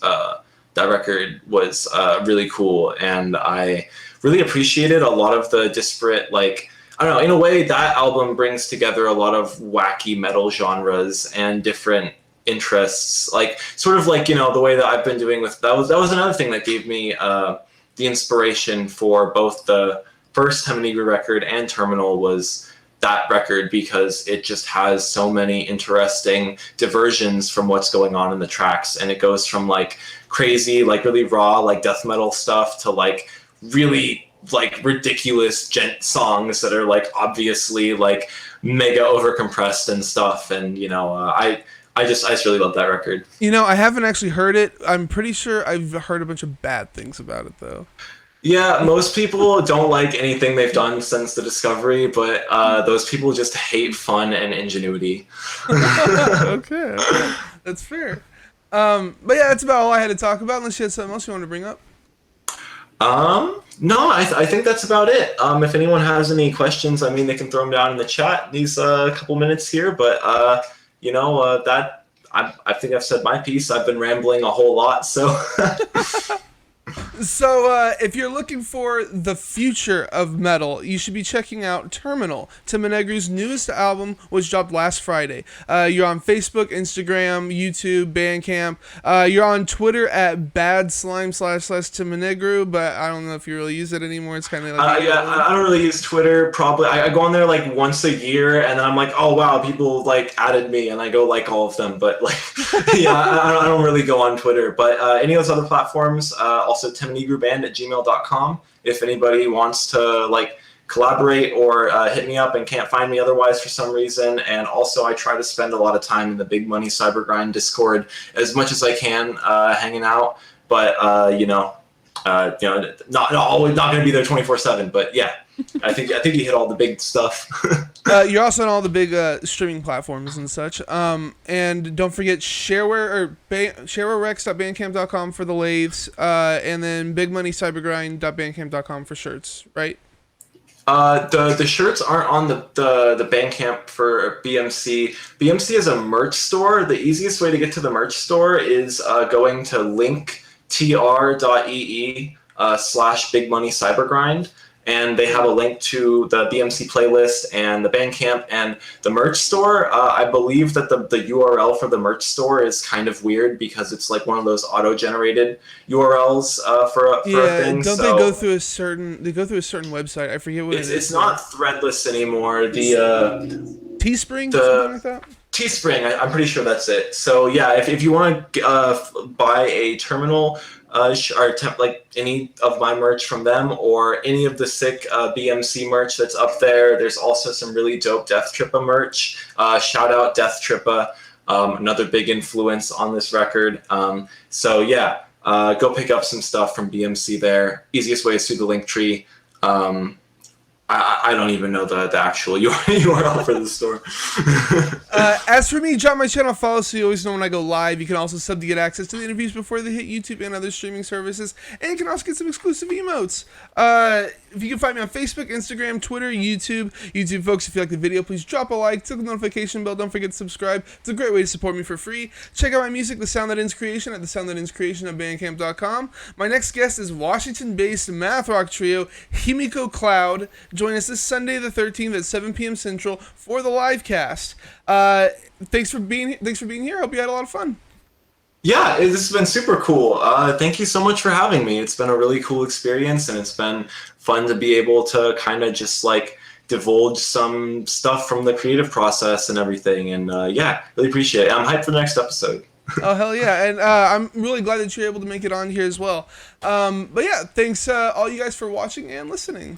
That record was really cool, and I really appreciated a lot of the disparate, like, I don't know, in a way that album brings together a lot of wacky metal genres and different interests, like sort of like, the way that I've been doing with that was another thing that gave me the inspiration for both the first Temenigru record and Terminal, was that record, because it just has so many interesting diversions from what's going on in the tracks, and it goes from like crazy, like really raw, like death metal stuff to like really like ridiculous gent songs that are like obviously like mega overcompressed and stuff, and I just really love that record. I haven't actually heard it. I'm pretty sure I've heard a bunch of bad things about it, though. Yeah, most people don't like anything they've done since the Discovery, but those people just hate fun and ingenuity. Okay, that's fair. But yeah, that's about all I had to talk about, unless you had something else you want to bring up. No, I think that's about it. If anyone has any questions, I mean, they can throw them down in the chat these couple minutes here, but that I think I've said my piece. I've been rambling a whole lot, so. So, if you're looking for the future of metal, you should be checking out Terminal, Temenigru's newest album, which dropped last Friday. You're on Facebook, Instagram, YouTube, Bandcamp. You're on Twitter at badslime/Temenigru, but I don't know if you really use it anymore. It's kind of like I don't really use Twitter. Probably I go on there like once a year, and I'm like, oh wow, people like added me, and I go like all of them. But like, yeah, I don't really go on Twitter. But any of those other platforms, also temenigruband@gmail.com. If anybody wants to like collaborate or hit me up and can't find me otherwise for some reason. And also I try to spend a lot of time in the Big Money Cyber Grind Discord as much as I can, hanging out. But not always not going to be there 24/7. But yeah, I think you hit all the big stuff. You're also on all the big streaming platforms and such. And don't forget sharewarerex.bandcamp.com for the lathes, and then bigmoneycybergrind.bandcamp.com for shirts, right? The shirts aren't on the Bandcamp for BMC. BMC is a merch store. The easiest way to get to the merch store is going to linktr.ee/bigmoneycybergrind. And they have a link to the BMC playlist and the Bandcamp and the merch store. I believe that the URL for the merch store is kind of weird because it's like one of those auto-generated URLs for a thing. Don't they go through a certain website? I forget what it is. It's not Threadless anymore. The Teespring, something like that. Teespring, I'm pretty sure that's it. So yeah, if you want to buy a Terminal. Like any of my merch from them or any of the sick BMC merch that's up there. There's also some really dope Death Trippa merch. Shout out Death Trippa, another big influence on this record. So yeah, go pick up some stuff from BMC there. Easiest way is through the link tree. I don't even know the actual URL for the store. As for me, drop my channel, follow so you always know when I go live. You can also sub to get access to the interviews before they hit YouTube and other streaming services. And you can also get some exclusive emotes. If you can find me on Facebook, Instagram, Twitter, YouTube. YouTube, folks, if you like the video, please drop a like, click the notification bell. Don't forget to subscribe. It's a great way to support me for free. Check out my music, The Sound That Ends Creation, at thesoundthatendscreation@bandcamp.com. My next guest is Washington-based math rock trio Himiko Cloud. Join us this Sunday the 13th at 7 p.m. Central for the live cast. Thanks for being here. Hope you had a lot of fun. Yeah, this has been super cool. Thank you so much for having me. It's been a really cool experience, and it's been fun to be able to kind of just like divulge some stuff from the creative process and everything. And yeah, really appreciate it. I'm hyped for the next episode. Oh, hell yeah. And I'm really glad that you're able to make it on here as well. But yeah, thanks all you guys for watching and listening.